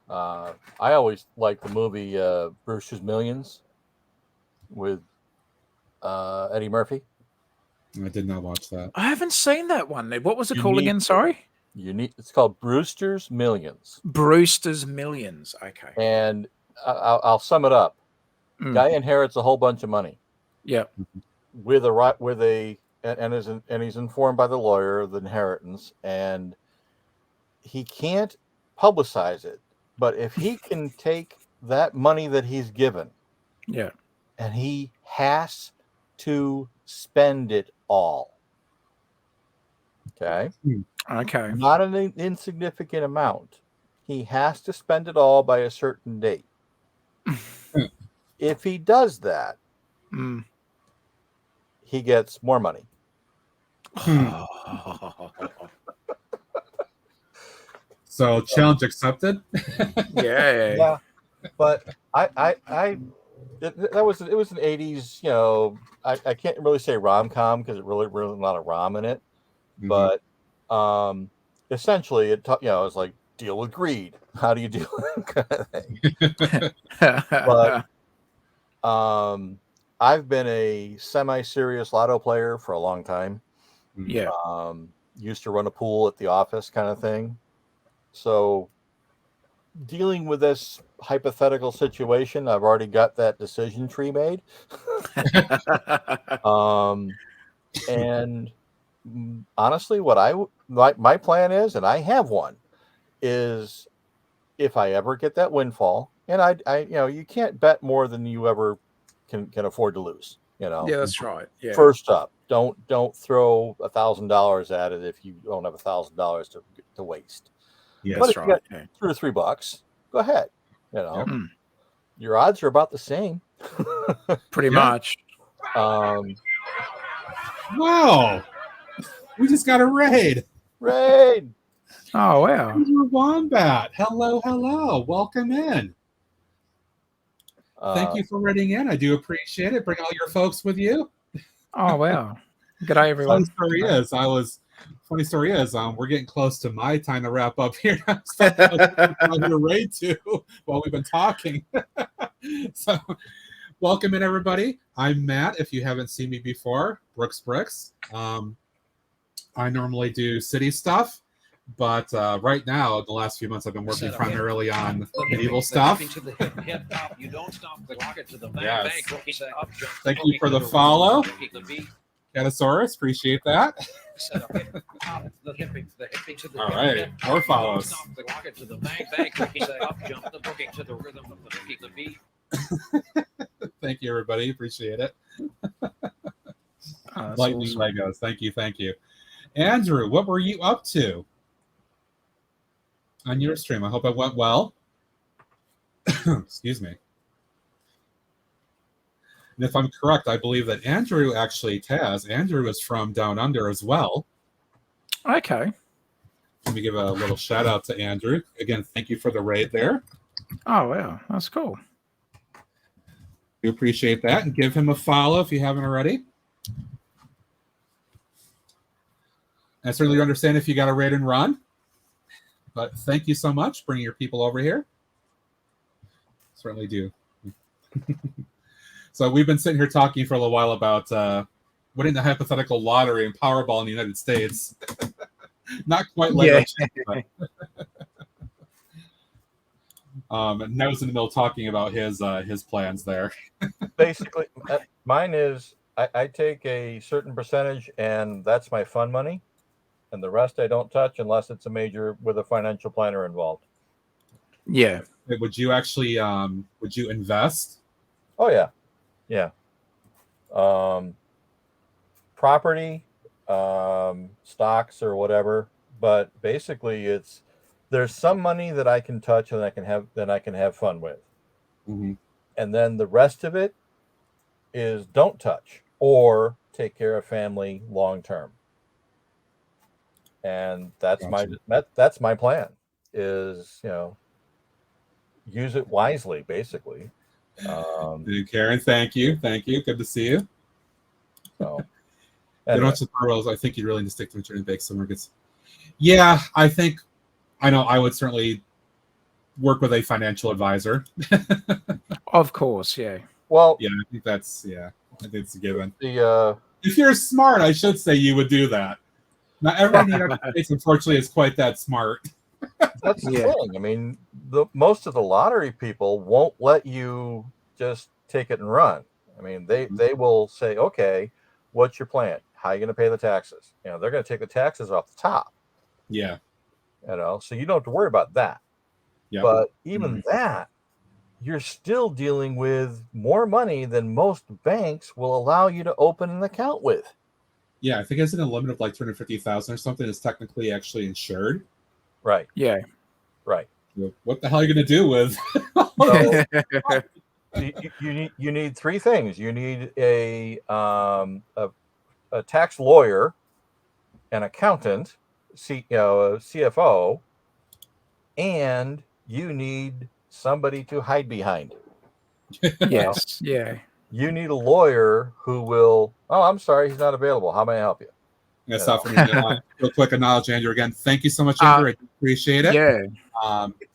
I always liked the movie Brewster's Millions with Eddie Murphy. I did not watch that. I haven't seen that one. What was it You called need again? to. Sorry. It's called Brewster's Millions. Brewster's Millions. Okay. And I'll sum it up. Guy inherits a whole bunch of money. Yeah. And he's informed by the lawyer of the inheritance, and he can't publicize it. But if he can take that money that he's given, Yeah. and he has to spend it all. Okay. Okay. Not an insignificant amount. He has to spend it all by a certain date. If he does that, he gets more money. So challenge accepted. Yeah. But it was an 80s, you know, I can't really say rom-com because it really a lot of rom in it. But essentially it's like deal with greed. How do you deal with that kind of thing? But I've been a semi-serious lotto player for a long time. Yeah. Used to run a pool at the office kind of thing. So dealing with this hypothetical situation, I've already got that decision tree made. And honestly, what my plan is, and I have one, is if I ever get that windfall, and I you can't bet more than you ever can afford to lose. Yeah, that's right. Yeah. First up, don't throw $1,000 at it if you don't have $1,000 to waste. Yeah, but that's if you right. got $2 or $3, go ahead. Your odds are about the same. Pretty much. Wow. We just got a raid. Raid. Oh, wow. Wombat. Hello. Welcome in. Thank you for raiding in. I do appreciate it. Bring all your folks with you. Oh, wow. Good day, everyone. Funny story is, we're getting close to my time to wrap up here. I'm to raid too while we've been talking. So, welcome in, everybody. I'm Matt. If you haven't seen me before, Bricks. I normally do city stuff, but right now, in the last few months, I've been working primarily on medieval stuff. Yes. Thank you for the follow. Catasaurus, appreciate that. All right, more follows. Thank you, everybody. Appreciate it. Lightning awesome. Legos. Thank you. Andrew, what were you up to on your stream? I hope it went well. Excuse me. And if I'm correct, I believe that Andrew Andrew is from Down Under as well. Okay. Let me give a little shout out to Andrew. Again, thank you for the raid there. Oh, wow. That's cool. We appreciate that. And give him a follow if you haven't already. I certainly understand if you got a raid and run. But thank you so much. Bringing your people over here. Certainly do. So we've been sitting here talking for a little while about winning the hypothetical lottery and Powerball in the United States. Not quite like that. And I was in the middle talking about his plans there. Basically, mine is I take a certain percentage, and that's my fun money, and the rest I don't touch unless it's a major with a financial planner involved. Yeah. Would you actually would you invest? Oh yeah. Property, stocks or whatever, but basically there's some money that I can touch and I can have fun with. Mm-hmm. And then the rest of it is don't touch or take care of family long term. And that's that's my plan is, use it wisely, basically. Karen, thank you. Good to see you. So, anyway. I think you really need to stick to returning bake somewhere. Yeah, I know I would certainly work with a financial advisor. Of course, yeah. Well, Yeah, I think that's I think it's a given. the If you're smart, I should say you would do that. Not everyone in the United States, unfortunately, is quite that smart. that's the Yeah. thing. I mean, most of the lottery people won't let you just take it and run. I mean, they will say, okay, what's your plan? How are you going to pay the taxes? You know, they're going to take the taxes off the top. Yeah. You know, so you don't have to worry about that. Yeah. But even that, you're still dealing with more money than most banks will allow you to open an account with. Yeah, I think it's in a limit of like 250,000 or something. It's technically actually insured. Right. Yeah. Right. What the hell are you going to do with? So, you need three things. You need a tax lawyer, an accountant, a CFO, and you need somebody to hide behind. Yes. Yeah. You need a lawyer who will. Oh, I'm sorry, he's not available. How may I help you? Yeah, stop for me. Real quick, acknowledge Andrew again. Thank you so much, Andrew. I appreciate it. Yeah.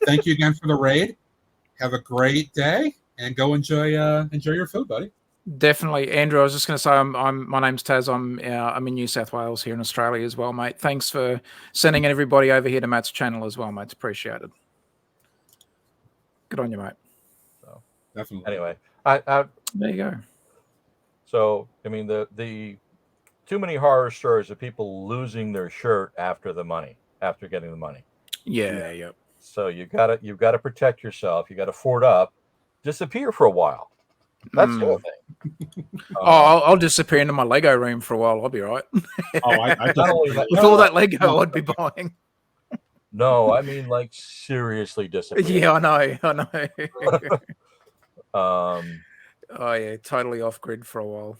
Thank you again for the raid. Have a great day and go enjoy your food, buddy. Definitely, Andrew. I was just going to say, my name's Taz. I'm in New South Wales here in Australia as well, mate. Thanks for sending everybody over here to Matt's channel as well, mate. It's appreciated. Good on you, mate. So, definitely. Anyway, there you go. So I mean, the too many horror stories of people losing their shirt after getting the money. Yeah. Yep. So you've got to protect yourself. You got to ford up, disappear for a while. That's the other thing. I'll disappear into my Lego room for a while. I'll be right. With all that Lego I'd be buying. No, I mean like seriously disappear. Yeah, I know. Oh yeah, totally off grid for a while.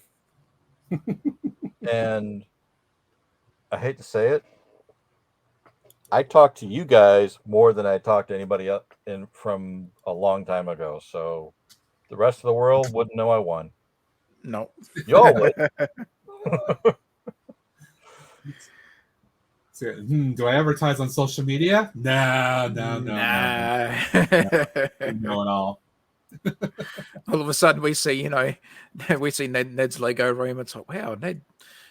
And I hate to say it, I talk to you guys more than I talk to anybody else from a long time ago. So the rest of the world wouldn't know I won. No. Y'all would. Do I advertise on social media? No. Don't know it all. All of a sudden we see, Ned's Lego room. It's like, wow, Ned,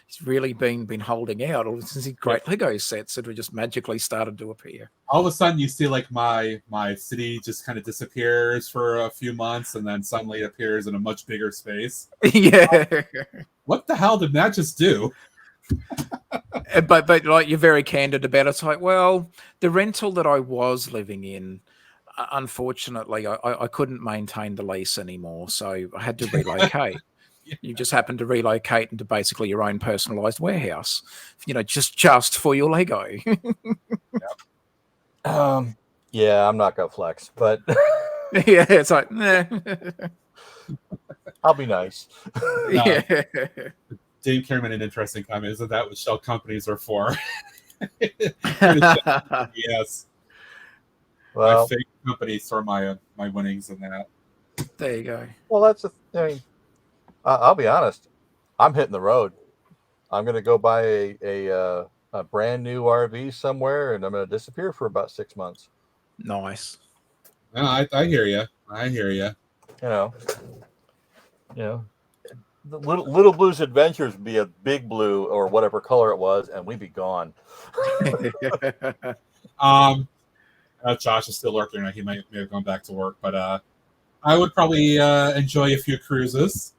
he's really been holding out. All these great Lego sets that were just magically started to appear. All of a sudden you see like my city just kind of disappears for a few months and then suddenly appears in a much bigger space. Yeah. What the hell did that just do? But like, you're very candid about it. It's like, well, the rental that I was living in, unfortunately, I couldn't maintain the lease anymore, so I had to relocate. You just happened to relocate into basically your own personalized warehouse, just for your Lego. Yeah, I'm not gonna flex, but yeah, it's like, nah. I'll be nice. Yeah. Dave Care made an interesting comment. Isn't that what shell companies are for? Yes. Well, my fake companies store my winnings in that. There you go. Well, that's I mean, I'll be honest. I'm hitting the road. I'm going to go buy a brand new RV somewhere, and I'm going to disappear for about 6 months. Nice. No, I hear you. I hear you. You know, the Little Blue's Adventures would be a big blue or whatever color it was, and we'd be gone. Josh is still lurking. He may have gone back to work, but I would probably enjoy a few cruises.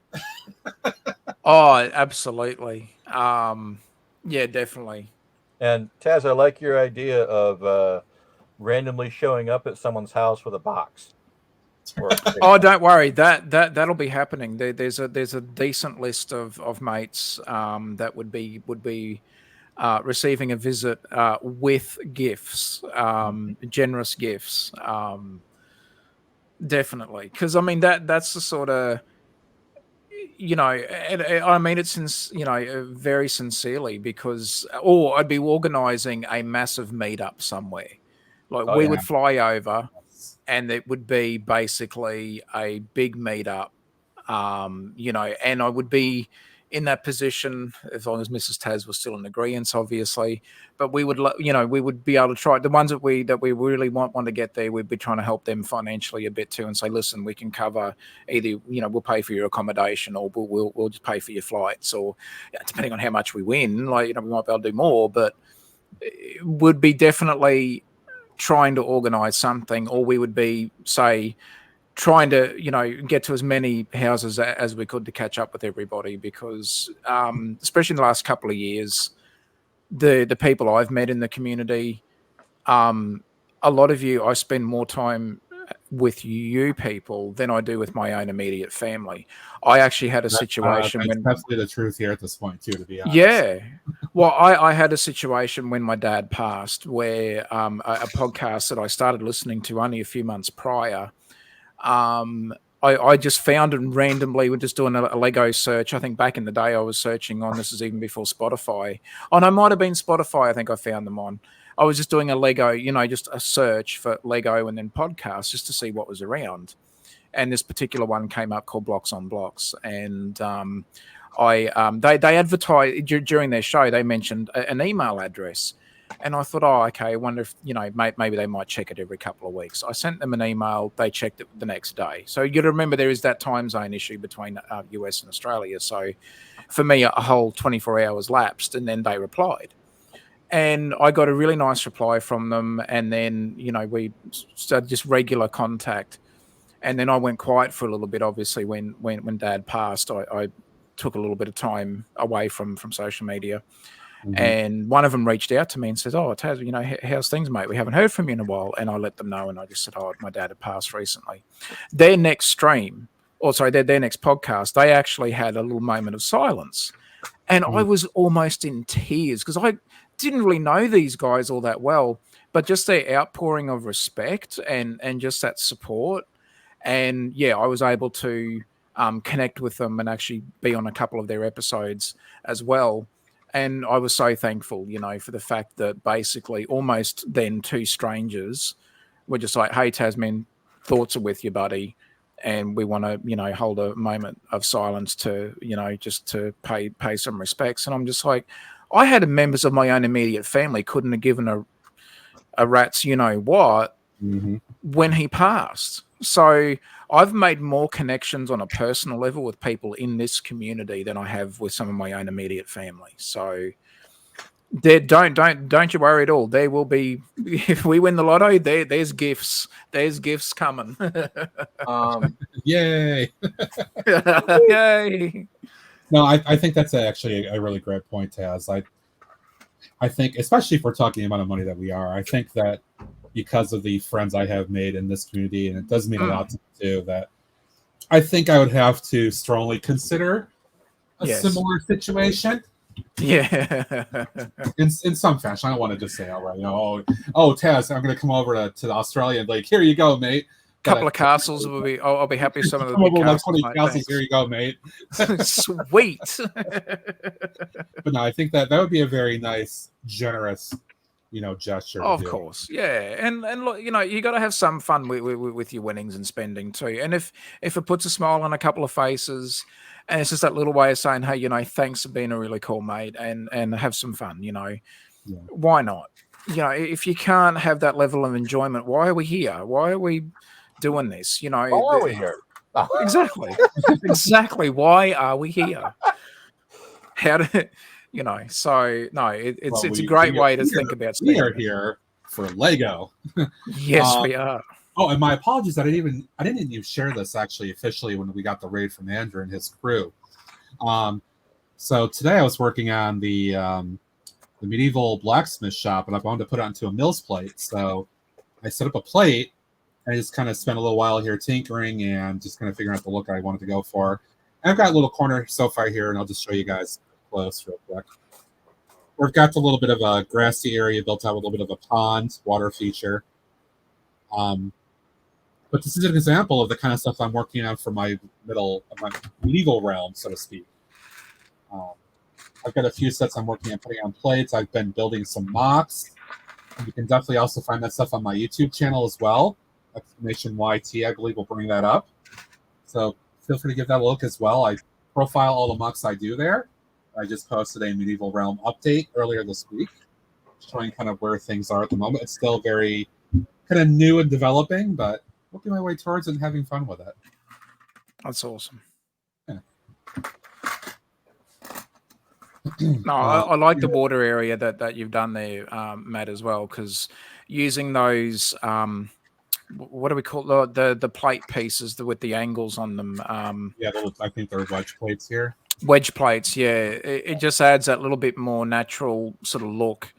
Oh, absolutely. Yeah, definitely. And Taz, I like your idea of randomly showing up at someone's house with a box. Oh, don't worry. That'll be happening. There's a decent list of mates that would be receiving a visit with gifts, generous gifts. Definitely, because I mean that's the sort of, and I mean it very sincerely, because I'd be organizing a massive meetup somewhere. Like we would fly over, and it would be basically a big meetup, and I would be in that position, as long as Mrs. Taz was still in agreement, obviously. But we would, we would be able to try the ones that we really want to get there. We'd be trying to help them financially a bit too, and say, listen, we can cover either, we'll pay for your accommodation, or we'll just pay for your flights, or depending on how much we win, we might be able to do more, but it would be definitely trying to organise something, or we would be, say, trying to get to as many houses as we could to catch up with everybody, because especially in the last couple of years, the people I've met in the community, a lot of you, I spend more time with you people than I do with my own immediate family. I actually had a situation that's when definitely the truth here at this point too, to be honest. Yeah. Well, I had a situation when my dad passed where a podcast that I started listening to only a few months prior, I just found it randomly. We're just doing a Lego search. I think back in the day I was searching on, this is even before Spotify. Oh, no, it might have been Spotify. I think I found them on. I was just doing a Lego, just a search for Lego and then podcasts just to see what was around. And this particular one came up called Blocks on Blocks. And they advertised during their show, they mentioned an email address. And I thought, oh, okay, I wonder if, maybe they might check it every couple of weeks. I sent them an email. They checked it the next day. So you got to remember there is that time zone issue between US and Australia. So for me, a whole 24 hours lapsed, and then they replied. And I got a really nice reply from them. And then, we started just regular contact. And then I went quiet for a little bit, obviously, when Dad passed. I took a little bit of time away from social media. Mm-hmm. And one of them reached out to me and said, oh, Taz, how's things, mate? We haven't heard from you in a while. And I let them know, and I just said, oh, my dad had passed recently. Their next stream, their next podcast, they actually had a little moment of silence. And I was almost in tears because I didn't really know these guys all that well, but just their outpouring of respect and just that support. And yeah, I was able to connect with them and actually be on a couple of their episodes as well. And I was so thankful, for the fact that basically almost then two strangers were just like, hey, Tasman, thoughts are with you, buddy. And we want to, hold a moment of silence to, just to pay some respects. And I'm just like, I had members of my own immediate family couldn't have given a rat's what when he passed. So I've made more connections on a personal level with people in this community than I have with some of my own immediate family. So don't you worry at all. There will be, if we win the lotto, there's gifts. There's gifts coming. Yay. Yay. No, I think that's actually a really great point, Taz. I think, especially if we're talking about the money that we are, I think that because of the friends I have made in this community, and it does mean a lot to me too, that I think I would have to strongly consider a similar situation. Yeah. In some fashion. I don't want to just say outright, oh, Taz, I'm going to come over to Australia and like, here you go, mate. Couple of castles will be. I'll be happy. Some of the big castles, 20 castles. Here you go, mate. Sweet. But no, I think that would be a very nice, generous, gesture. Of course, yeah, and look, you got to have some fun with your winnings and spending too. And if it puts a smile on a couple of faces, and it's just that little way of saying, hey, thanks for being a really cool mate, and have some fun. Why not? If you can't have that level of enjoyment, why are we here? Why are we doing this? Why are we here? Exactly. Why are we here? How to, so no, it's a great way to think about we are here for Lego. Yes, we are. Oh, and my apologies, I didn't even share this actually officially when we got the raid from Andrew and his crew. So today I was working on the medieval blacksmith shop, and I wanted to put it onto a mill's plate. So I set up a plate. I just kind of spent a little while here tinkering and just kind of figuring out the look I wanted to go for. And I've got a little corner sofa here, and I'll just show you guys close real quick. We've got a little bit of a grassy area built out with a little bit of a pond, water feature. But this is an example of the kind of stuff I'm working on for my medieval realm, so to speak. I've got a few sets I'm working on putting on plates. I've been building some mocks. You can definitely also find that stuff on my YouTube channel as well. Exclamation YT, I believe, will bring that up. So feel free to give that a look as well. I profile all the mucks I do there. I just posted a Medieval Realm update earlier this week, showing kind of where things are at the moment. It's still very kind of new and developing, but working my way towards it and having fun with it. That's awesome. Yeah. No, I like the water area that you've done there, Matt, as well, because using those, what do we call the plate pieces with the angles on them? Yeah, I think they're wedge plates here. Wedge plates, yeah. It just adds that little bit more natural sort of look.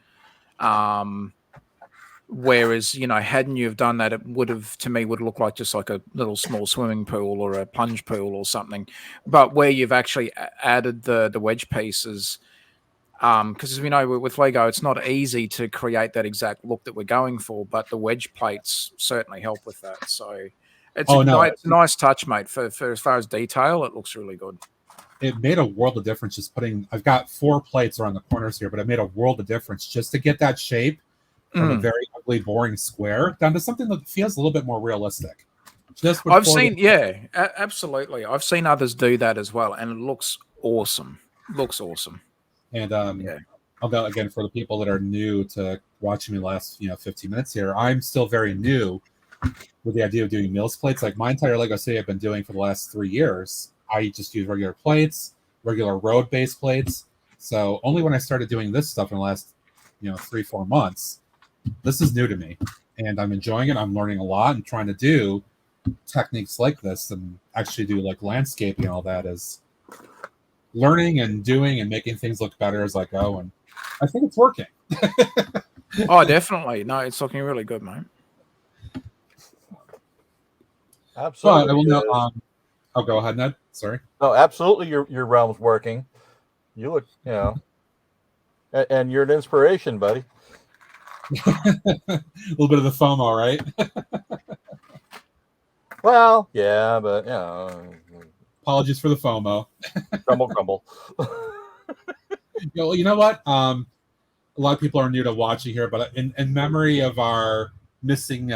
Whereas, hadn't you have done that, it would have, to me, would look like just like a little small swimming pool or a plunge pool or something. But where you've actually added the wedge pieces, because as we know with Lego, it's not easy to create that exact look that we're going for, but the wedge plates certainly help with that. So it's a nice touch, mate. For as far as detail, it looks really good. It made a world of difference just I've got 4 plates around the corners here, but it made a world of difference just to get that shape from a very ugly, boring square down to something that feels a little bit more realistic. I've seen, absolutely. I've seen others do that as well, and it looks awesome. And I'll go again for the people that are new to watching me last 15 minutes here. I'm still very new with the idea of doing mills plates. Like my entire Lego City I've been doing for the last 3 years. I just use regular plates, regular road base plates. So only when I started doing this stuff in the last 3-4 months, this is new to me, and I'm enjoying it. I'm learning a lot and trying to do techniques like this and actually do like landscaping and all that is learning and doing and making things look better as I go. And I think it's working. Oh, definitely. No, it's looking really good, mate. Absolutely. But I will know. Go ahead, Ned. Sorry. No, absolutely. Your realm's working. You look, and you're an inspiration, buddy. A little bit of the FOMO, right? Well, yeah, but apologies for the FOMO. Grumble. You know what? A lot of people are new to watching here, but in memory of our missing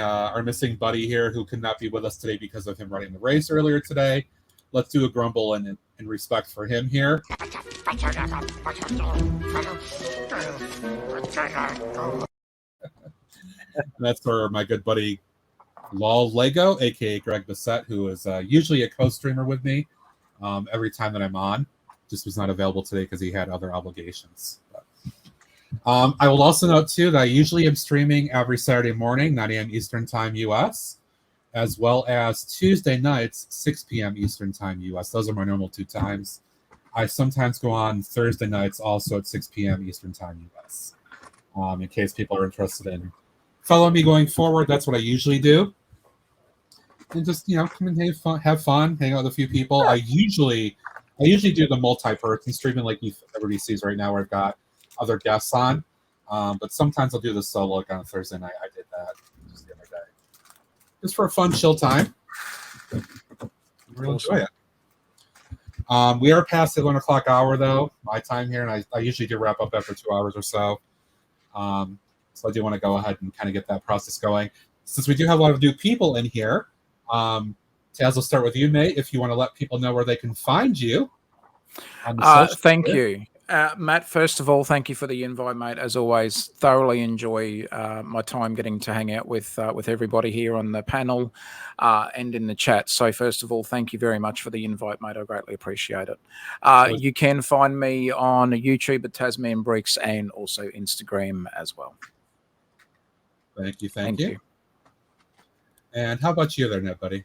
buddy here who could not be with us today because of him running the race earlier today, let's do a grumble in respect for him here. That's for my good buddy Lol Lego, aka Greg Bissett, who is usually a co-streamer with me every time that I'm on. Just was not available today because he had other obligations. But, I will also note too that I usually am streaming every Saturday morning, 9 a.m. Eastern Time US, as well as Tuesday nights, 6 p.m. Eastern Time US. Those are my normal 2 times. I sometimes go on Thursday nights also at 6 p.m. Eastern Time US. In case people are interested in follow me going forward, that's what I usually do. And just come and have fun, hang out with a few people. I usually do the multi-person streaming like everybody sees right now, where I've got other guests on. But sometimes I'll do the solo like on a Thursday night. I did that just the other day, just for a fun, chill time. Really enjoy it. We are past the 1 o'clock hour though, my time here, and I usually do wrap up after 2 hours or so. So I do want to go ahead and kind of get that process going. Since we do have a lot of new people in here, Taz, will start with you, mate, if you want to let people know where they can find you. Thank you. Matt, first of all, thank you for the invite, mate. As always, thoroughly enjoy my time getting to hang out with everybody here on the panel and in the chat. So first of all, thank you very much for the invite, mate. I greatly appreciate it. You can find me on YouTube at Tasman Bricks and also Instagram as well. Thank you. And how about you there, Ned, buddy?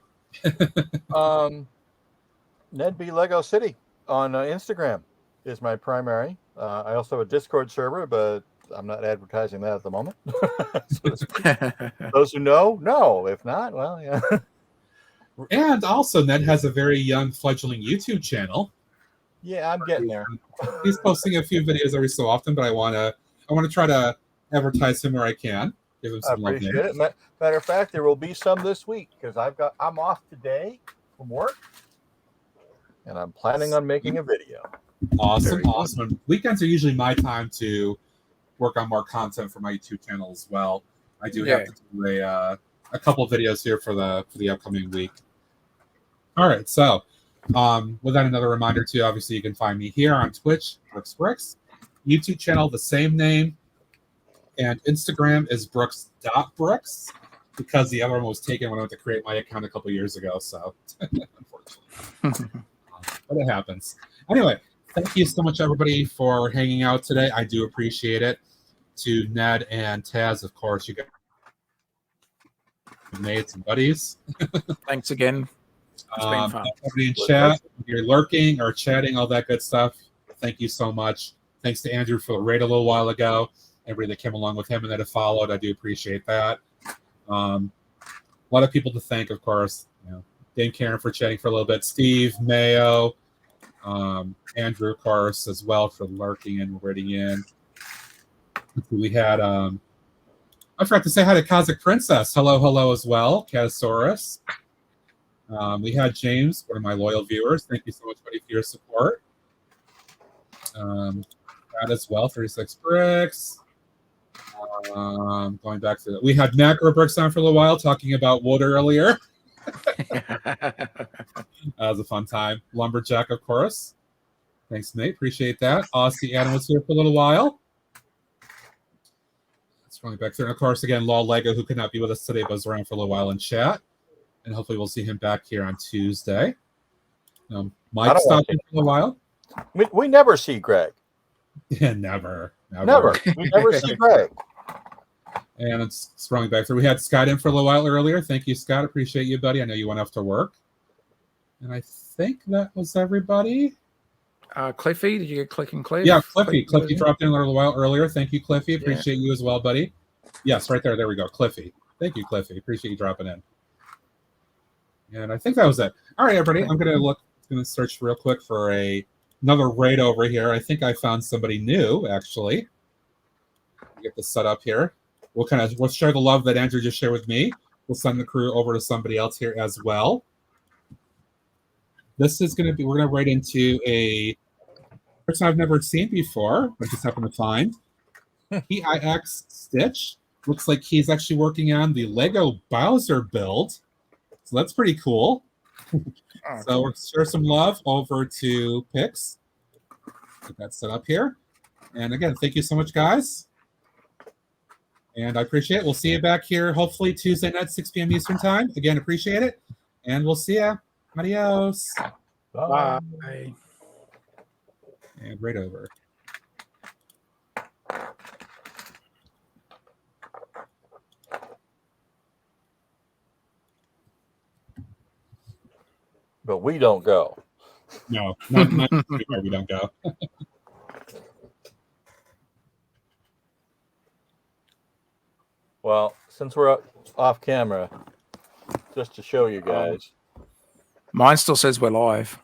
Ned B Lego City on Instagram is my primary. I also have a Discord server, but I'm not advertising that at the moment. Those who know. If not, well, yeah. And also, Ned has a very young fledgling YouTube channel. Yeah, I'm getting there. He's posting a few videos every so often, but I want to try to advertise him where I can. Give him some love. Appreciate it. Matter of fact, there will be some this week because I'm off today from work, and I'm planning on making a video. Awesome. Weekends are usually my time to work on more content for my YouTube channel as well. I do have to do a couple of videos here for the upcoming week. All right, so With that, another reminder too. Obviously, you can find me here on Twitch, Brooks, YouTube channel, the same name, and Instagram is Brooks.Brooks because the other one was taken when I went to create my account a couple years ago. So, unfortunately, but it happens. Anyway, thank you so much, everybody, for hanging out today. I do appreciate it. To Ned and Taz, of course, you guys mates and buddies. Thanks again. It's been fun. Everybody in chat, if you're lurking or chatting, all that good stuff. Thank you so much. Thanks to Andrew for the raid a little while ago. Everybody that came along with him and that have followed, I do appreciate that. A lot of people to thank, of course. Dame Karen for chatting for a little bit. Steve, Mayo, Andrew, of course, as well for lurking and raiding in. We had I forgot to say hi to Kazakh Princess. Hello as well, Kazasaurus. We had James, one of my loyal viewers. Thank you so much, buddy, for your support. That as well, 36 bricks. Going back to we had Macro Bricks on for a little while, talking about wood earlier. That was a fun time. Lumberjack, of course. Thanks, mate. Appreciate that. Aussie Adam was here for a little while. Going back there. And of course, again, Law Lego, who could not be with us today, but was around for a little while in chat. And hopefully we'll see him back here on Tuesday. Mike stopped in for a while. We never see Greg. Yeah, never. We never see Greg. And it's scrolling back through. We had Scott in for a little while earlier. Thank you, Scott. Appreciate you, buddy. I know you went off to work. And I think that was everybody. Cliffy, did you get Click and Cliff? Yeah, Cliffy. Cliffy dropped in a little while earlier. Thank you, Cliffy. Appreciate you as well, buddy. Yes, right there. There we go. Cliffy. Thank you, Cliffy. Appreciate you dropping in. And I think that was it. All right, everybody. I'm gonna search real quick for another raid over here. I think I found somebody new, actually. Get this set up here. We'll share the love that Andrew just shared with me. We'll send the crew over to somebody else here as well. This is gonna be we're gonna raid into a person I've never seen before, but just happened to find. PIX Stitch. Looks like he's actually working on the Lego Bowser build. So that's pretty cool. So we'll share some love over to Pix. Get that set up here. And again, thank you so much, guys. And I appreciate it. We'll see you back here hopefully Tuesday night, 6 p.m. Eastern time. Again, appreciate it. And we'll see ya. Adios. Bye. And right over. But we don't go. No, not we don't go. Well, since we're off camera, just to show you guys. Mine still says we're live.